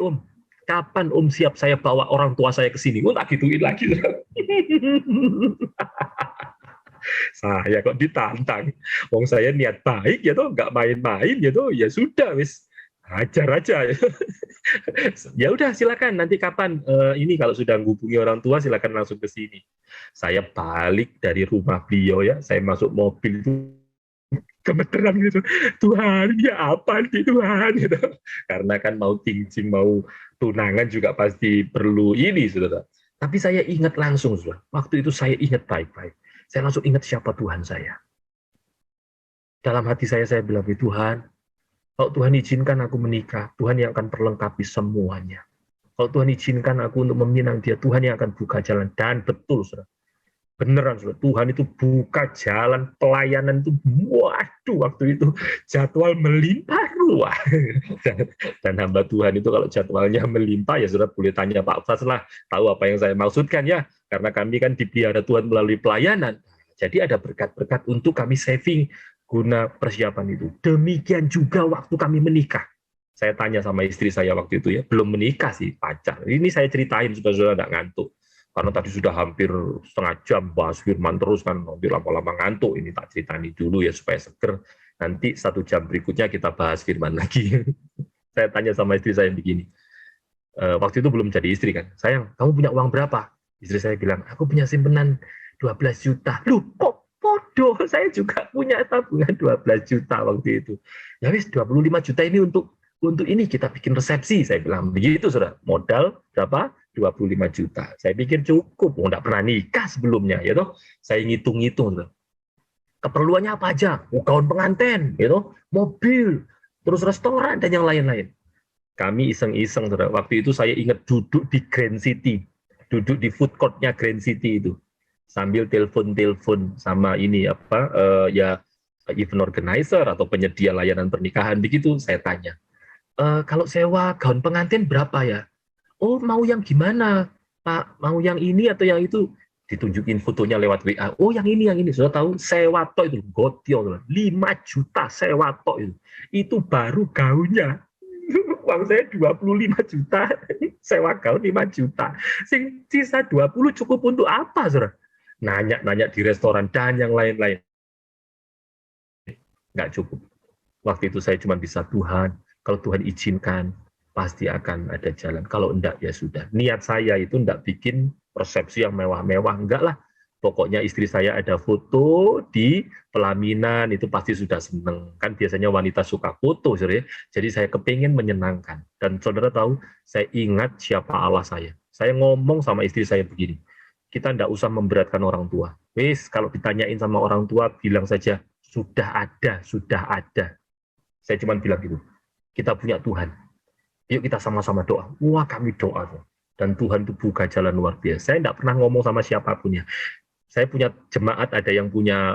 kapan siap saya bawa orang tua saya ke sini? Tak gituin lagi. Saya kok ditantang. Wong saya niat baik ya toh, nggak main-main ya toh, ya sudah wis hajar aja. Ya udah silakan nanti kapan ini kalau sudah menghubungi orang tua silakan langsung ke sini. Saya balik dari rumah beliau ya, saya masuk mobil itu gemeteran gitu. Tuhan, ya apa sih Tuhan gitu. Karena kan mau cincin, mau tunangan juga pasti perlu ini, saudara. Tapi saya ingat langsung, saudara. Waktu itu saya ingat baik-baik. Saya langsung ingat siapa Tuhan saya. Dalam hati saya bilang, Tuhan, kalau Tuhan izinkan aku menikah, Tuhan yang akan perlengkapi semuanya. Kalau Tuhan izinkan aku untuk meminang dia, Tuhan yang akan buka jalan. Dan betul, saudara. Beneran, saudara. Tuhan itu buka jalan pelayanan itu, waduh, waktu itu jadwal melimpah ruah. Dan hamba Tuhan itu kalau jadwalnya melimpah, ya saudara boleh tanya Pak Fas lah, tahu apa yang saya maksudkan ya, karena kami kan dipelihara Tuhan melalui pelayanan. Jadi ada berkat-berkat untuk kami saving guna persiapan itu. Demikian juga waktu kami menikah. Saya tanya sama istri saya waktu itu ya, belum menikah sih, pacar. Ini saya ceritain supaya saudara nggak ngantuk. Karena tadi sudah hampir setengah jam bahas firman terus kan, nanti lama-lama ngantuk. Ini tak ceritani dulu ya supaya seger. Nanti 1 jam berikutnya kita bahas firman lagi. Saya tanya sama istri saya begini. Waktu itu belum jadi istri kan. Sayang, kamu punya uang berapa? Istri saya bilang, aku punya simpenan 12 juta. Loh, kok bodoh? Saya juga punya tabungan 12 juta waktu itu. Ya wis, 25 juta ini untuk ini kita bikin resepsi. Saya bilang begitu, saudara. Modal berapa? 25 juta. Saya pikir cukup, nggak pernah nikah sebelumnya, ya toh. Saya ngitung-ngitung, tuh. Keperluannya apa aja? Gaun pengantin, gitu, mobil, terus restoran dan yang lain-lain. Kami iseng-iseng, waktu itu saya ingat duduk di Grand City, duduk di food court-nya Grand City itu, sambil telepon-telepon sama ini ya event organizer atau penyedia layanan pernikahan begitu. Saya tanya, kalau sewa gaun pengantin berapa ya? Oh, mau yang gimana, Pak? Mau yang ini atau yang itu? Ditunjukin fotonya lewat WA. Oh, yang ini, yang ini. Sudah tahu, sewa tok itu. Gotio, 5 juta sewa tok itu. Itu baru gaunnya. Uang saya 25 juta, sewa gaun 5 juta. Sisa 20 cukup untuk apa, saudara? Nanya-nanya di restoran dan yang lain-lain. Nggak cukup. Waktu itu saya cuma bisa, Tuhan, kalau Tuhan izinkan, pasti akan ada jalan. Kalau enggak, ya sudah. Niat saya itu enggak bikin persepsi yang mewah-mewah. Enggak lah. Pokoknya istri saya ada foto di pelaminan, itu pasti sudah seneng. Kan biasanya wanita suka foto, saudara. Jadi saya kepingin menyenangkan. Dan saudara tahu, saya ingat siapa Allah saya. Saya ngomong sama istri saya begini, kita enggak usah memberatkan orang tua. Wis, kalau ditanyain sama orang tua, bilang saja, sudah ada, sudah ada. Saya cuma bilang gitu, kita punya Tuhan. Yuk kita sama-sama doa. Wah, kami doa. Dan Tuhan itu buka jalan luar biasa. Saya tidak pernah ngomong sama siapapun ya. Saya punya jemaat, ada yang punya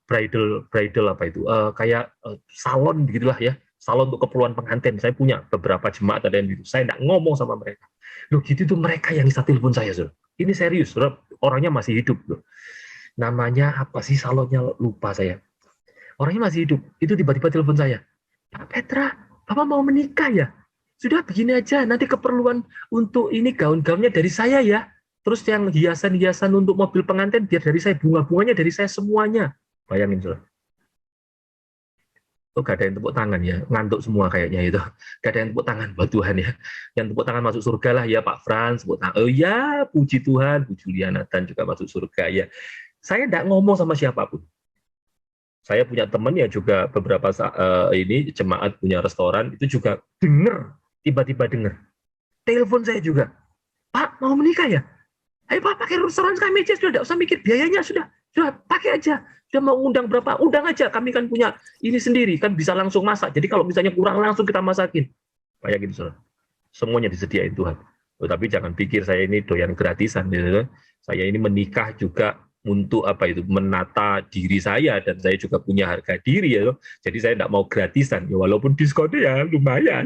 bridal apa itu, kayak salon begitulah ya, salon untuk keperluan pengantin. Saya punya beberapa jemaat ada yang gitu. Saya tidak ngomong sama mereka. Loh gitu tuh mereka yang bisa telepon saya, Saudara. Ini serius, Saudara. Orangnya masih hidup loh. Namanya apa sih salonnya, lupa saya. Orangnya masih hidup. Itu tiba-tiba telepon saya. Pak Petra, Bapak mau menikah ya? Sudah begini aja, nanti keperluan untuk ini gaun-gaunnya dari saya ya. Terus yang hiasan-hiasan untuk mobil pengantin biar dari saya, bunga-bunganya dari saya semuanya. Bayangin, Saudara. Oh, gak ada yang tepuk tangan ya, ngantuk semua kayaknya itu. Gak ada yang tepuk tangan buat Tuhan ya. Yang tepuk tangan masuk surga lah ya Pak Frans, tepuk tangan. Oh ya, puji Tuhan, Bu Juliana dan juga masuk surga ya. Saya tidak ngomong sama siapapun. Saya punya teman ya juga beberapa ini jemaat punya restoran, itu juga tiba-tiba dengar. Telepon saya juga, Pak mau menikah ya? Ayo Pak pakai restoran kami aja, sudah tidak usah mikir biayanya, sudah pakai aja. Sudah mau undang berapa, undang aja. Kami kan punya ini sendiri, kan bisa langsung masak. Jadi kalau misalnya kurang langsung kita masakin. Kayak gitu, saudara. Semuanya disediain Tuhan. Tapi jangan pikir saya ini doyan gratisan. Gitu. Saya ini menikah juga untuk apa itu, menata diri saya, dan saya juga punya harga diri ya. Jadi saya tidak mau gratisan, ya, walaupun diskonnya ya lumayan.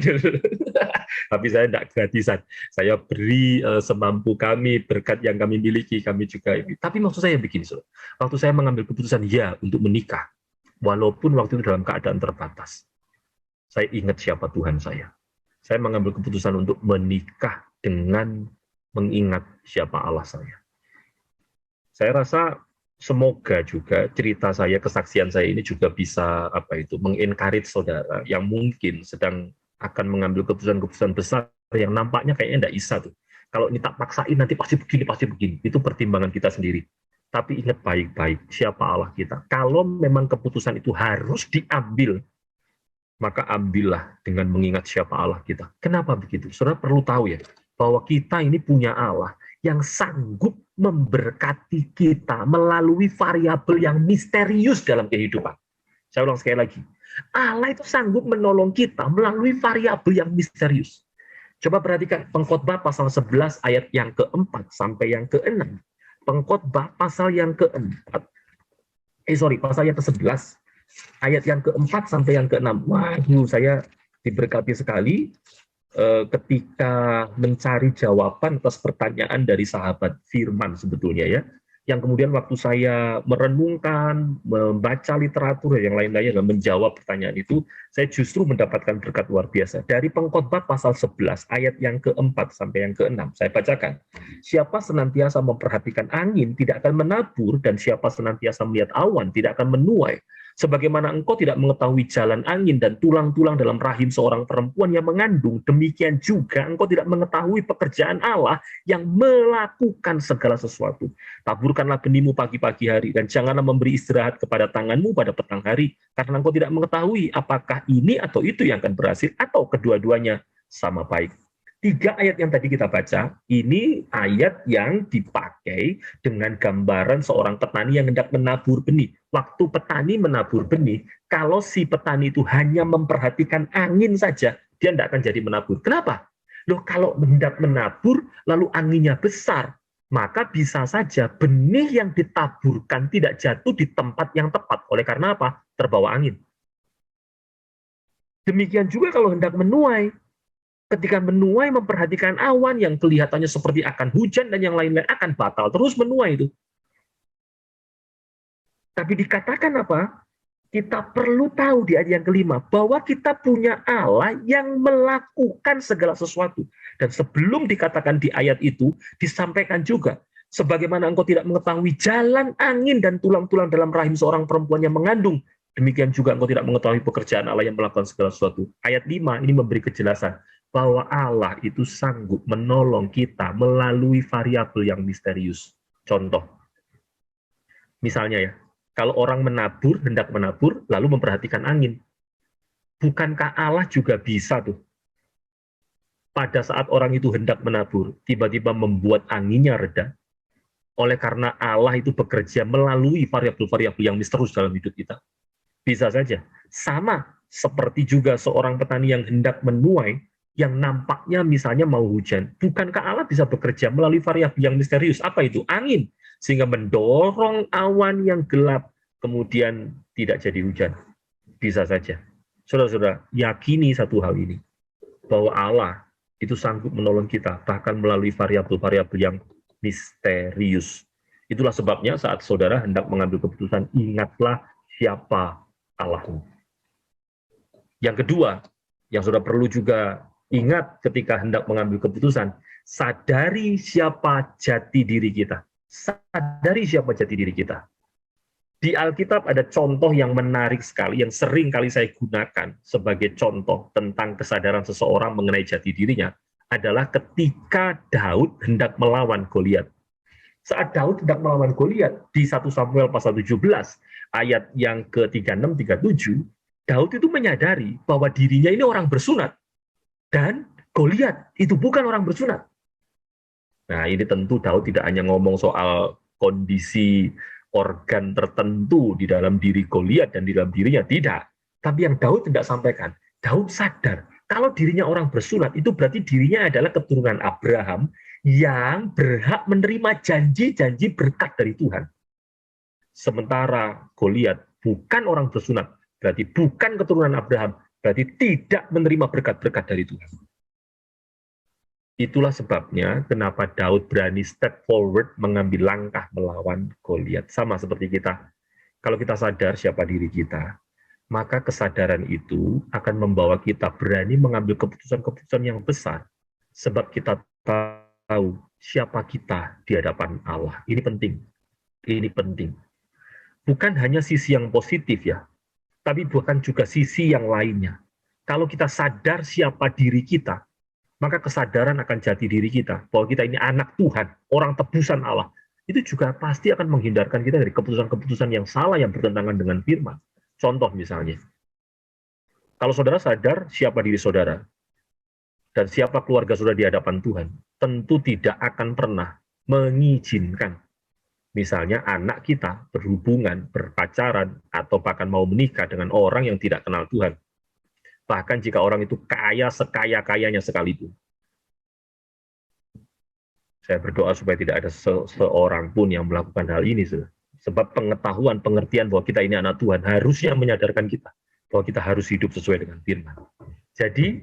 Tapi saya tidak gratisan. Saya beri semampu kami, berkat yang kami miliki, kami juga ini. Tapi maksud saya begini, so. Waktu saya mengambil keputusan ya untuk menikah, walaupun waktu itu dalam keadaan terbatas, saya ingat siapa Tuhan saya. Saya mengambil keputusan untuk menikah dengan mengingat siapa Allah saya. Saya rasa semoga juga cerita saya, kesaksian saya ini juga bisa mengencourage saudara yang mungkin sedang akan mengambil keputusan-keputusan besar yang nampaknya kayaknya tidak bisa tuh. Kalau ini tak paksain nanti pasti begini. Itu pertimbangan kita sendiri. Tapi ingat baik-baik siapa Allah kita. Kalau memang keputusan itu harus diambil, maka ambillah dengan mengingat siapa Allah kita. Kenapa begitu? Saudara perlu tahu ya, bahwa kita ini punya Allah yang sanggup memberkati kita melalui variabel yang misterius dalam kehidupan. Saya ulang sekali lagi. Allah itu sanggup menolong kita melalui variabel yang misterius. Coba perhatikan Pengkhotbah pasal 11 ayat yang keempat sampai yang ke-6. Pengkhotbah pasal yang keempat. Pasal yang ke-11 ayat yang keempat sampai yang ke-6. Waduh, saya diberkati sekali ketika mencari jawaban atas pertanyaan dari sahabat Firman sebetulnya ya, yang kemudian waktu saya merenungkan, membaca literatur yang lain-lainnya dan menjawab pertanyaan itu, saya justru mendapatkan berkat luar biasa. Dari Pengkhotbah pasal 11 ayat yang keempat sampai yang ke-6, saya bacakan. Siapa senantiasa memperhatikan angin tidak akan menabur, dan siapa senantiasa melihat awan tidak akan menuai. Sebagaimana engkau tidak mengetahui jalan angin dan tulang-tulang dalam rahim seorang perempuan yang mengandung, demikian juga engkau tidak mengetahui pekerjaan Allah yang melakukan segala sesuatu. Taburkanlah benihmu pagi-pagi hari, dan janganlah memberi istirahat kepada tanganmu pada petang hari, karena engkau tidak mengetahui apakah ini atau itu yang akan berhasil, atau kedua-duanya sama baik. 3 ayat yang tadi kita baca, ini ayat yang dipakai dengan gambaran seorang petani yang hendak menabur benih. Waktu petani menabur benih, kalau si petani itu hanya memperhatikan angin saja, dia tidak akan jadi menabur. Kenapa? Loh, kalau hendak menabur, lalu anginnya besar, maka bisa saja benih yang ditaburkan tidak jatuh di tempat yang tepat. Oleh karena apa? Terbawa angin. Demikian juga kalau hendak menuai, ketika menuai memperhatikan awan yang kelihatannya seperti akan hujan dan yang lain-lain, akan batal terus menuai itu. Tapi dikatakan apa? Kita perlu tahu di ayat yang kelima bahwa kita punya Allah yang melakukan segala sesuatu. Dan sebelum dikatakan di ayat itu, disampaikan juga, sebagaimana engkau tidak mengetahui jalan angin dan tulang-tulang dalam rahim seorang perempuan yang mengandung, demikian juga engkau tidak mengetahui pekerjaan Allah yang melakukan segala sesuatu. Ayat 5 ini memberi kejelasan bahwa Allah itu sanggup menolong kita melalui variabel yang misterius. Contoh, misalnya ya, kalau orang menabur, hendak menabur, lalu memperhatikan angin. Bukankah Allah juga bisa tuh, pada saat orang itu hendak menabur, tiba-tiba membuat anginnya reda, oleh karena Allah itu bekerja melalui variabel-variabel yang misterius dalam hidup kita. Bisa saja. Sama seperti juga seorang petani yang hendak menuai, yang nampaknya misalnya mau hujan. Bukankah Allah bisa bekerja melalui variabel yang misterius? Apa itu? Angin. Sehingga mendorong awan yang gelap, kemudian tidak jadi hujan. Bisa saja. Saudara-saudara, yakini satu hal ini, bahwa Allah itu sanggup menolong kita, bahkan melalui variabel-variabel yang misterius. Itulah sebabnya saat saudara hendak mengambil keputusan, ingatlah siapa Allahmu. Yang kedua, yang saudara perlu juga ingat ketika hendak mengambil keputusan, sadari siapa jati diri kita. Sadari siapa jati diri kita. Di Alkitab ada contoh yang menarik sekali, yang sering kali saya gunakan sebagai contoh tentang kesadaran seseorang mengenai jati dirinya, adalah ketika Daud hendak melawan Goliat. Saat Daud hendak melawan Goliat, di 1 Samuel pasal 17, ayat yang ke-36-37, Daud itu menyadari bahwa dirinya ini orang bersunat, dan Goliat itu bukan orang bersunat. Nah, ini tentu Daud tidak hanya ngomong soal kondisi organ tertentu di dalam diri Goliat dan di dalam dirinya, tidak. Tapi yang Daud tidak sampaikan, Daud sadar kalau dirinya orang bersunat, itu berarti dirinya adalah keturunan Abraham yang berhak menerima janji-janji berkat dari Tuhan. Sementara Goliat bukan orang bersunat, berarti bukan keturunan Abraham, berarti tidak menerima berkat-berkat dari Tuhan. Itulah sebabnya kenapa Daud berani step forward mengambil langkah melawan Goliat. Sama seperti kita. Kalau kita sadar siapa diri kita, maka kesadaran itu akan membawa kita berani mengambil keputusan-keputusan yang besar. Sebab kita tahu siapa kita di hadapan Allah. Ini penting. Ini penting. Bukan hanya sisi yang positif ya, tapi bukan juga sisi yang lainnya. Kalau kita sadar siapa diri kita, maka kesadaran akan jati diri kita, bahwa kita ini anak Tuhan, orang tebusan Allah, itu juga pasti akan menghindarkan kita dari keputusan-keputusan yang salah yang bertentangan dengan firman. Contoh misalnya, kalau saudara sadar siapa diri saudara, dan siapa keluarga saudara di hadapan Tuhan, tentu tidak akan pernah mengizinkan, misalnya anak kita berhubungan, berpacaran, atau bahkan mau menikah dengan orang yang tidak kenal Tuhan. Bahkan jika orang itu kaya sekaya-kayanya sekalipun. Saya berdoa supaya tidak ada seorang pun yang melakukan hal ini. Sebab pengetahuan, pengertian bahwa kita ini anak Tuhan harusnya menyadarkan kita bahwa kita harus hidup sesuai dengan firman. Jadi,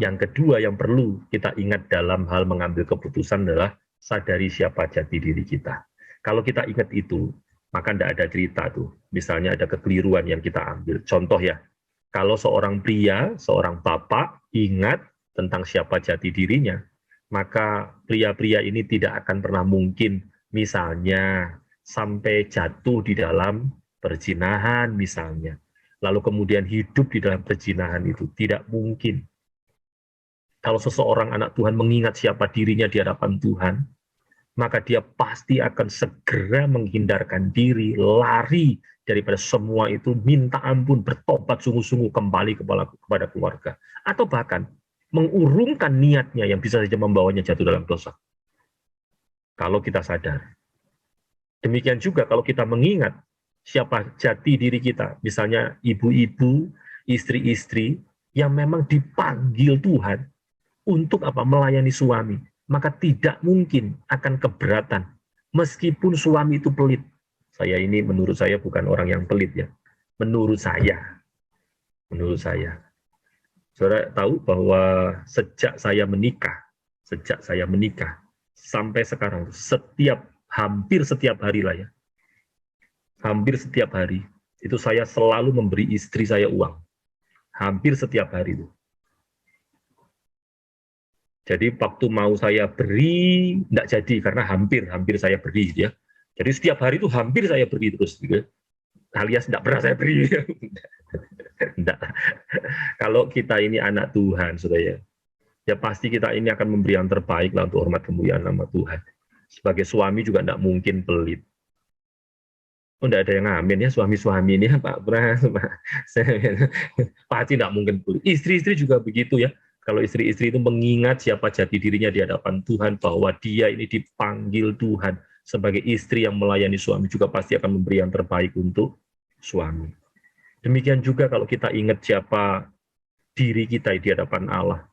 yang kedua yang perlu kita ingat dalam hal mengambil keputusan adalah sadari siapa jati diri kita. Kalau kita ingat itu, maka tidak ada cerita tuh. Misalnya ada kekeliruan yang kita ambil. Contoh ya, kalau seorang pria, seorang bapak ingat tentang siapa jati dirinya, maka pria-pria ini tidak akan pernah mungkin misalnya sampai jatuh di dalam perzinahan misalnya. Lalu kemudian hidup di dalam perzinahan itu. Tidak mungkin. Kalau seseorang anak Tuhan mengingat siapa dirinya di hadapan Tuhan, maka dia pasti akan segera menghindarkan diri, lari daripada semua itu, minta ampun, bertobat sungguh-sungguh kembali kepada keluarga. Atau bahkan mengurungkan niatnya yang bisa saja membawanya jatuh dalam dosa. Kalau kita sadar. Demikian juga kalau kita mengingat siapa jati diri kita, misalnya ibu-ibu, istri-istri yang memang dipanggil Tuhan untuk apa? Melayani suami, maka tidak mungkin akan keberatan meskipun suami itu pelit. Saya ini menurut saya bukan orang yang pelit ya. Menurut saya. Saudara tahu bahwa sejak saya menikah sampai sekarang hampir setiap hari lah ya. Hampir setiap hari itu saya selalu memberi istri saya uang. Hampir setiap hari itu. Jadi waktu mau saya beri, tidak jadi karena hampir saya beri ya. Jadi setiap hari itu hampir saya beri terus, gitu. Alias tidak pernah saya beri. Tidak. Kalau kita ini anak Tuhan, saudara ya pasti kita ini akan memberi yang terbaik lah untuk hormat kemuliaan nama Tuhan. Sebagai suami juga tidak mungkin pelit. Oh, tidak ada yang amin ya suami-suami ini Pak Pras. Pasti tidak mungkin pelit. Istri-istri juga begitu ya. Kalau istri-istri itu mengingat siapa jati dirinya di hadapan Tuhan, bahwa dia ini dipanggil Tuhan sebagai istri yang melayani suami, juga pasti akan memberi yang terbaik untuk suami. Demikian juga kalau kita ingat siapa diri kita di hadapan Allah.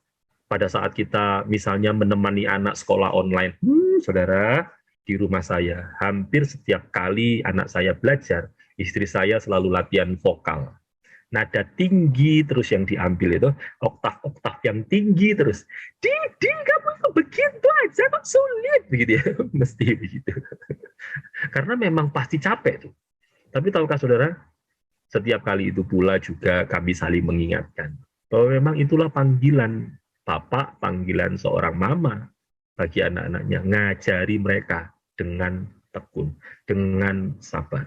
Pada saat kita misalnya menemani anak sekolah online, saudara, di rumah saya, hampir setiap kali anak saya belajar, istri saya selalu latihan vokal. Nada tinggi terus yang diambil itu, oktav-oktav yang tinggi terus. Didi, kamu kok begitu aja, kok sulit. Begitu ya, mesti begitu. Karena memang pasti capek tuh. Tapi tahukah saudara, setiap kali itu pula juga kami saling mengingatkan bahwa memang itulah panggilan bapak, panggilan seorang mama bagi anak-anaknya, ngajari mereka dengan tekun, dengan sabar.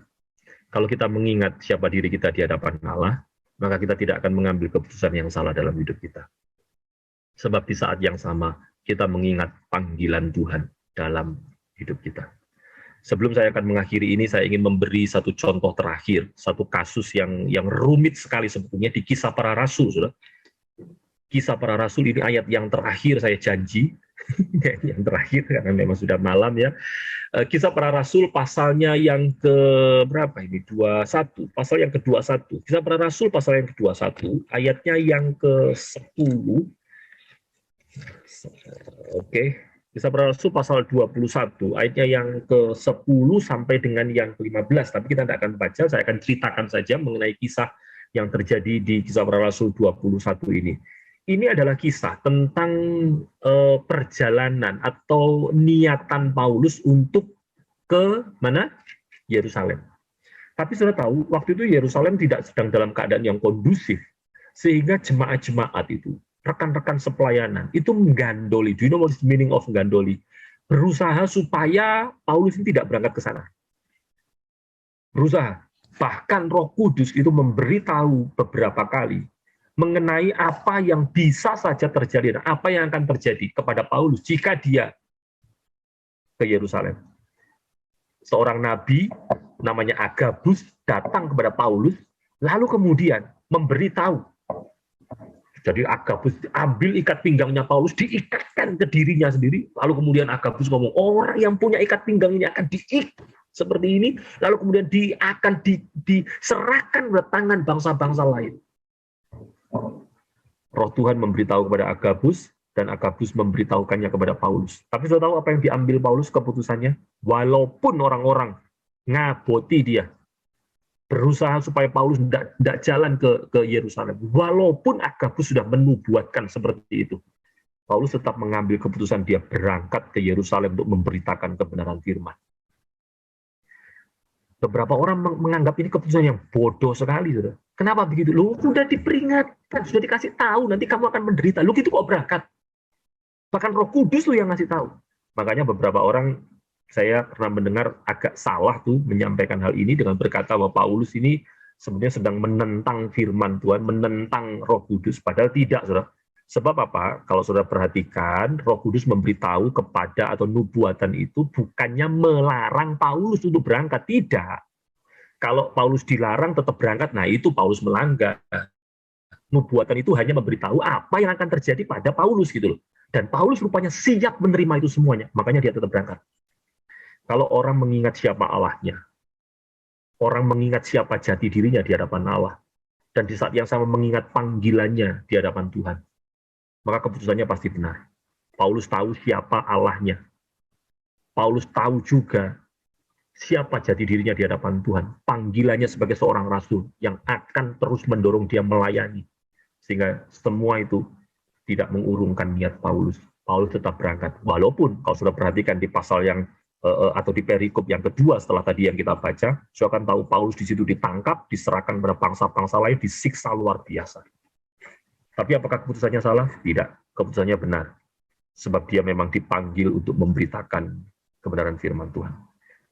Kalau kita mengingat siapa diri kita di hadapan Allah, maka kita tidak akan mengambil keputusan yang salah dalam hidup kita. Sebab di saat yang sama, kita mengingat panggilan Tuhan dalam hidup kita. Sebelum saya akan mengakhiri ini, saya ingin memberi satu contoh terakhir, satu kasus yang rumit sekali sebetulnya di Kisah Para Rasul. Saudara. Kisah Para Rasul ini ayat yang terakhir saya janji, yang terakhir karena memang sudah malam ya. Kisah Para Rasul pasalnya yang ke berapa ini? 21, pasal yang ke-21. Kisah Para Rasul pasal yang ke-21, ayatnya yang ke-10. Oke. Kisah Para Rasul pasal 21, ayatnya yang ke-10 sampai dengan yang ke-15. Tapi kita tidak akan baca, saya akan ceritakan saja mengenai kisah yang terjadi di Kisah Para Rasul 21 ini. Ini adalah kisah tentang perjalanan atau niatan Paulus untuk ke mana? Yerusalem. Tapi sudah tahu, waktu itu Yerusalem tidak sedang dalam keadaan yang kondusif. Sehingga jemaat-jemaat itu, rekan-rekan sepelayanan, itu menggandoli. Do you know what is the meaning of menggandoli? Berusaha supaya Paulus ini tidak berangkat ke sana. Berusaha. Bahkan Roh Kudus itu memberitahu beberapa kali mengenai apa yang bisa saja terjadi, apa yang akan terjadi kepada Paulus jika dia ke Yerusalem. Seorang nabi namanya Agabus datang kepada Paulus, lalu kemudian memberitahu. Jadi Agabus ambil ikat pinggangnya Paulus, diikatkan ke dirinya sendiri, lalu kemudian Agabus ngomong, orang yang punya ikat pinggang ini akan diikat seperti ini, lalu kemudian akan diserahkan ke tangan bangsa-bangsa lain. Roh Tuhan memberitahu kepada Agabus, dan Agabus memberitahukannya kepada Paulus. Tapi sudah tahu apa yang diambil Paulus keputusannya? Walaupun orang-orang ngaboti dia, berusaha supaya Paulus tidak jalan ke Yerusalem, walaupun Agabus sudah menubuatkan seperti itu, Paulus tetap mengambil keputusan dia berangkat ke Yerusalem untuk memberitakan kebenaran firman. Beberapa orang menganggap ini keputusan yang bodoh sekali. Saudara. Kenapa begitu? Lu sudah diperingatkan, sudah dikasih tahu, nanti kamu akan menderita. Lu gitu kok berangkat? Bahkan Roh Kudus lu yang ngasih tahu. Makanya beberapa orang, saya pernah mendengar agak salah tuh menyampaikan hal ini dengan berkata bahwa Paulus ini sebenarnya sedang menentang firman Tuhan, menentang Roh Kudus. Padahal tidak, saudara. Sebab apa? Kalau saudara perhatikan, Roh Kudus memberitahu kepada atau nubuatan itu bukannya melarang Paulus untuk berangkat. Tidak. Kalau Paulus dilarang tetap berangkat, nah itu Paulus melanggar. nubuatan itu hanya memberitahu apa yang akan terjadi pada Paulus gitu loh. Dan Paulus rupanya siap menerima itu semuanya, makanya dia tetap berangkat. Kalau orang mengingat siapa Allahnya, orang mengingat siapa jati dirinya di hadapan Allah, dan di saat yang sama mengingat panggilannya di hadapan Tuhan, maka keputusannya pasti benar. Paulus tahu siapa Allahnya. Paulus tahu juga siapa jati dirinya di hadapan Tuhan. Panggilannya sebagai seorang rasul yang akan terus mendorong dia melayani. Sehingga semua itu tidak mengurungkan niat Paulus. Paulus tetap berangkat. Walaupun kalau sudah perhatikan di pasal yang atau di perikop yang kedua setelah tadi yang kita baca, saya akan tahu Paulus di situ ditangkap, diserahkan pada bangsa-bangsa lain, disiksa luar biasa. Tapi apakah keputusannya salah? Tidak. Keputusannya benar. Sebab dia memang dipanggil untuk memberitakan kebenaran firman Tuhan.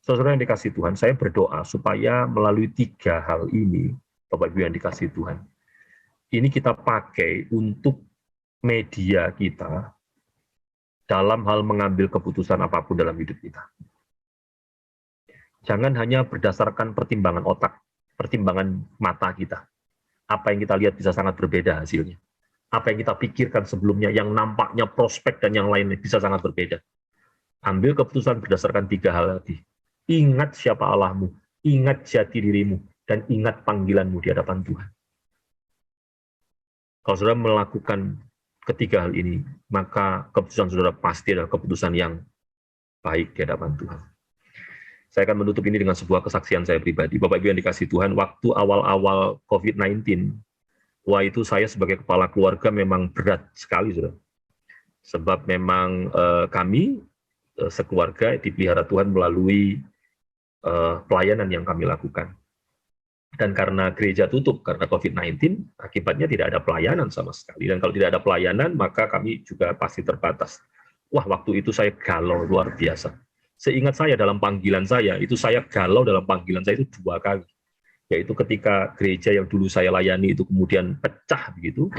Saudara yang dikasih Tuhan, saya berdoa supaya melalui 3 hal ini, Bapak Ibu yang dikasih Tuhan, ini kita pakai untuk media kita dalam hal mengambil keputusan apapun dalam hidup kita. Jangan hanya berdasarkan pertimbangan otak, pertimbangan mata kita. Apa yang kita lihat bisa sangat berbeda hasilnya. Apa yang kita pikirkan sebelumnya, yang nampaknya prospek dan yang lainnya bisa sangat berbeda. Ambil keputusan berdasarkan 3 hal tadi. Ingat siapa Allahmu, ingat jati dirimu, dan ingat panggilanmu di hadapan Tuhan. Kalau saudara melakukan ketiga hal ini, maka keputusan saudara pasti adalah keputusan yang baik di hadapan Tuhan. Saya akan menutup ini dengan sebuah kesaksian saya pribadi. Bapak Ibu yang dikasih Tuhan, waktu awal-awal COVID-19, wah itu saya sebagai kepala keluarga memang berat sekali, saudara. Sebab memang kami sekeluarga dipelihara Tuhan melalui pelayanan yang kami lakukan. Dan karena gereja tutup karena COVID-19, akibatnya tidak ada pelayanan sama sekali. Dan kalau tidak ada pelayanan, maka kami juga pasti terbatas. Wah, waktu itu saya galau luar biasa. Seingat saya dalam panggilan saya, itu saya galau dalam panggilan saya itu 2 kali. Yaitu ketika gereja yang dulu saya layani itu kemudian pecah begitu.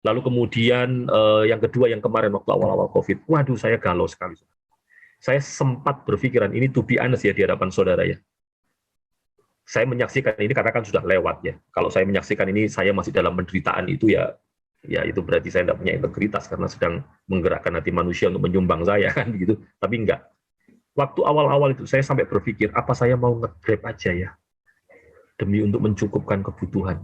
Lalu kemudian yang kedua yang kemarin waktu awal-awal COVID, waduh saya galau sekali. Saya sempat berpikiran, ini to be honest ya di hadapan saudara ya. Saya menyaksikan ini karena kan sudah lewat ya. Kalau saya menyaksikan ini, saya masih dalam penderitaan itu ya itu berarti saya tidak punya integritas karena sedang menggerakkan hati manusia untuk menyumbang saya kan begitu. Tapi enggak. Waktu awal-awal itu saya sampai berpikir, apa saya mau nge-grab aja ya demi untuk mencukupkan kebutuhan.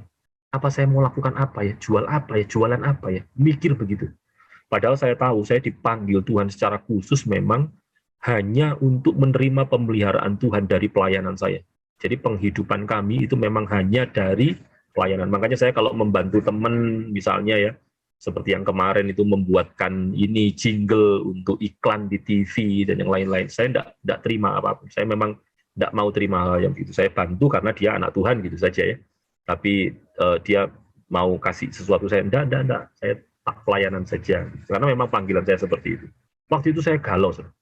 Apa saya mau lakukan apa ya? Jual apa ya? Jualan apa ya? Mikir begitu. Padahal saya tahu saya dipanggil Tuhan secara khusus memang hanya untuk menerima pemeliharaan Tuhan dari pelayanan saya. Jadi penghidupan kami itu memang hanya dari pelayanan. Makanya saya kalau membantu teman misalnya ya, seperti yang kemarin itu membuatkan ini jingle untuk iklan di TV dan yang lain-lain, saya tidak terima apapun. Saya memang tidak mau terima hal yang begitu. Saya bantu karena dia anak Tuhan gitu saja ya. Tapi dia mau kasih sesuatu, saya tidak. Saya tak pelayanan saja. Karena memang panggilan saya seperti itu. Waktu itu saya galau, saudara.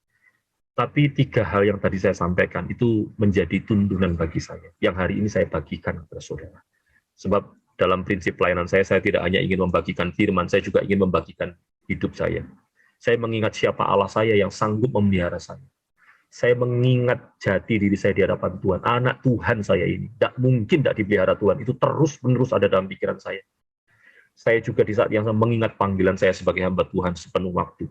Tapi 3 hal yang tadi saya sampaikan itu menjadi tuntunan bagi saya, yang hari ini saya bagikan kepada saudara. Sebab dalam prinsip pelayanan saya tidak hanya ingin membagikan firman, saya juga ingin membagikan hidup saya. Saya mengingat siapa Allah saya yang sanggup memelihara saya. Saya mengingat jati diri saya di hadapan Tuhan. Anak Tuhan saya ini, tidak mungkin tidak dipelihara Tuhan. Itu terus-menerus ada dalam pikiran saya. Saya juga di saat yang sama mengingat panggilan saya sebagai hamba Tuhan sepenuh waktu.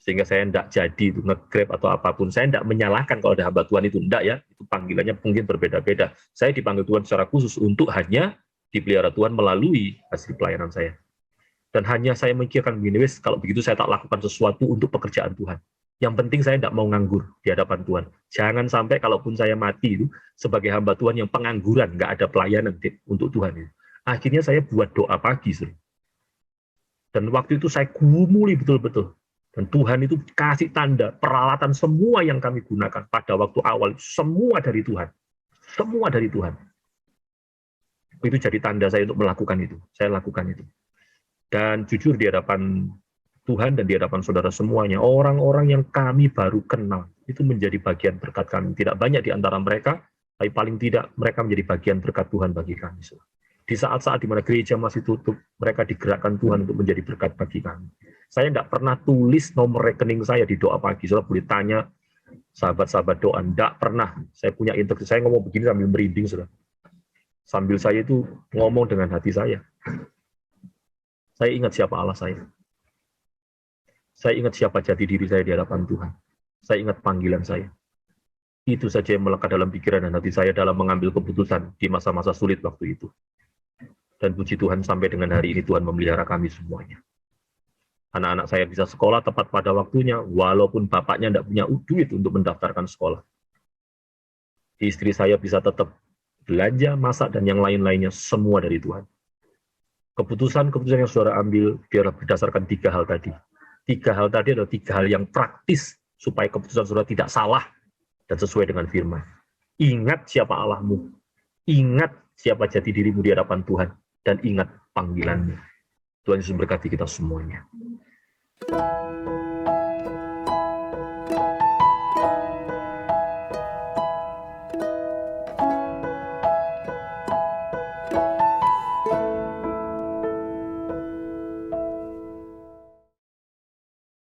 Sehingga saya tidak jadi itu nge-grab atau apapun. Saya tidak menyalahkan kalau ada hamba Tuhan itu. Tidak ya, itu panggilannya mungkin berbeda-beda. Saya dipanggil Tuhan secara khusus untuk hanya dipelihara Tuhan melalui hasil pelayanan saya. Dan hanya saya memikirkan begini, wes kalau begitu saya tak lakukan sesuatu untuk pekerjaan Tuhan. Yang penting saya tidak mau nganggur di hadapan Tuhan. Jangan sampai kalaupun saya mati itu sebagai hamba Tuhan yang pengangguran, nggak ada pelayanan untuk Tuhan itu. Akhirnya saya buat doa pagi. Dan waktu itu saya gumuli betul-betul. Dan Tuhan itu kasih tanda, peralatan semua yang kami gunakan pada waktu awal, semua dari Tuhan. Semua dari Tuhan. Itu jadi tanda saya untuk melakukan itu. Saya lakukan itu. Dan jujur di hadapan Tuhan dan di hadapan saudara semuanya, orang-orang yang kami baru kenal, itu menjadi bagian berkat kami. Tidak banyak di antara mereka, tapi paling tidak mereka menjadi bagian berkat Tuhan bagi kami. Di saat-saat di mana gereja masih tutup, mereka digerakkan Tuhan untuk menjadi berkat bagi kami. Saya tidak pernah tulis nomor rekening saya di doa pagi. Saudara boleh tanya sahabat-sahabat doa. Tidak pernah. Saya punya integritas. Saya ngomong begini sambil merinding, saudara. Sambil saya itu ngomong dengan hati saya. Saya ingat siapa Allah saya. Saya ingat siapa jati diri saya di hadapan Tuhan. Saya ingat panggilan saya. Itu saja yang melekat dalam pikiran dan hati saya dalam mengambil keputusan di masa-masa sulit waktu itu. Dan puji Tuhan sampai dengan hari ini Tuhan memelihara kami semuanya. Anak-anak saya bisa sekolah tepat pada waktunya, walaupun bapaknya tidak punya duit untuk mendaftarkan sekolah. Istri saya bisa tetap belanja, masak, dan yang lain-lainnya, semua dari Tuhan. Keputusan-keputusan yang saudara ambil, biarlah berdasarkan 3 hal tadi. 3 hal tadi adalah 3 hal yang praktis, supaya keputusan saudara tidak salah, dan sesuai dengan firman. Ingat siapa Allahmu. Ingat siapa jati dirimu di hadapan Tuhan. Dan ingat panggilanmu. Tuhan Yesus memberkati kita semuanya.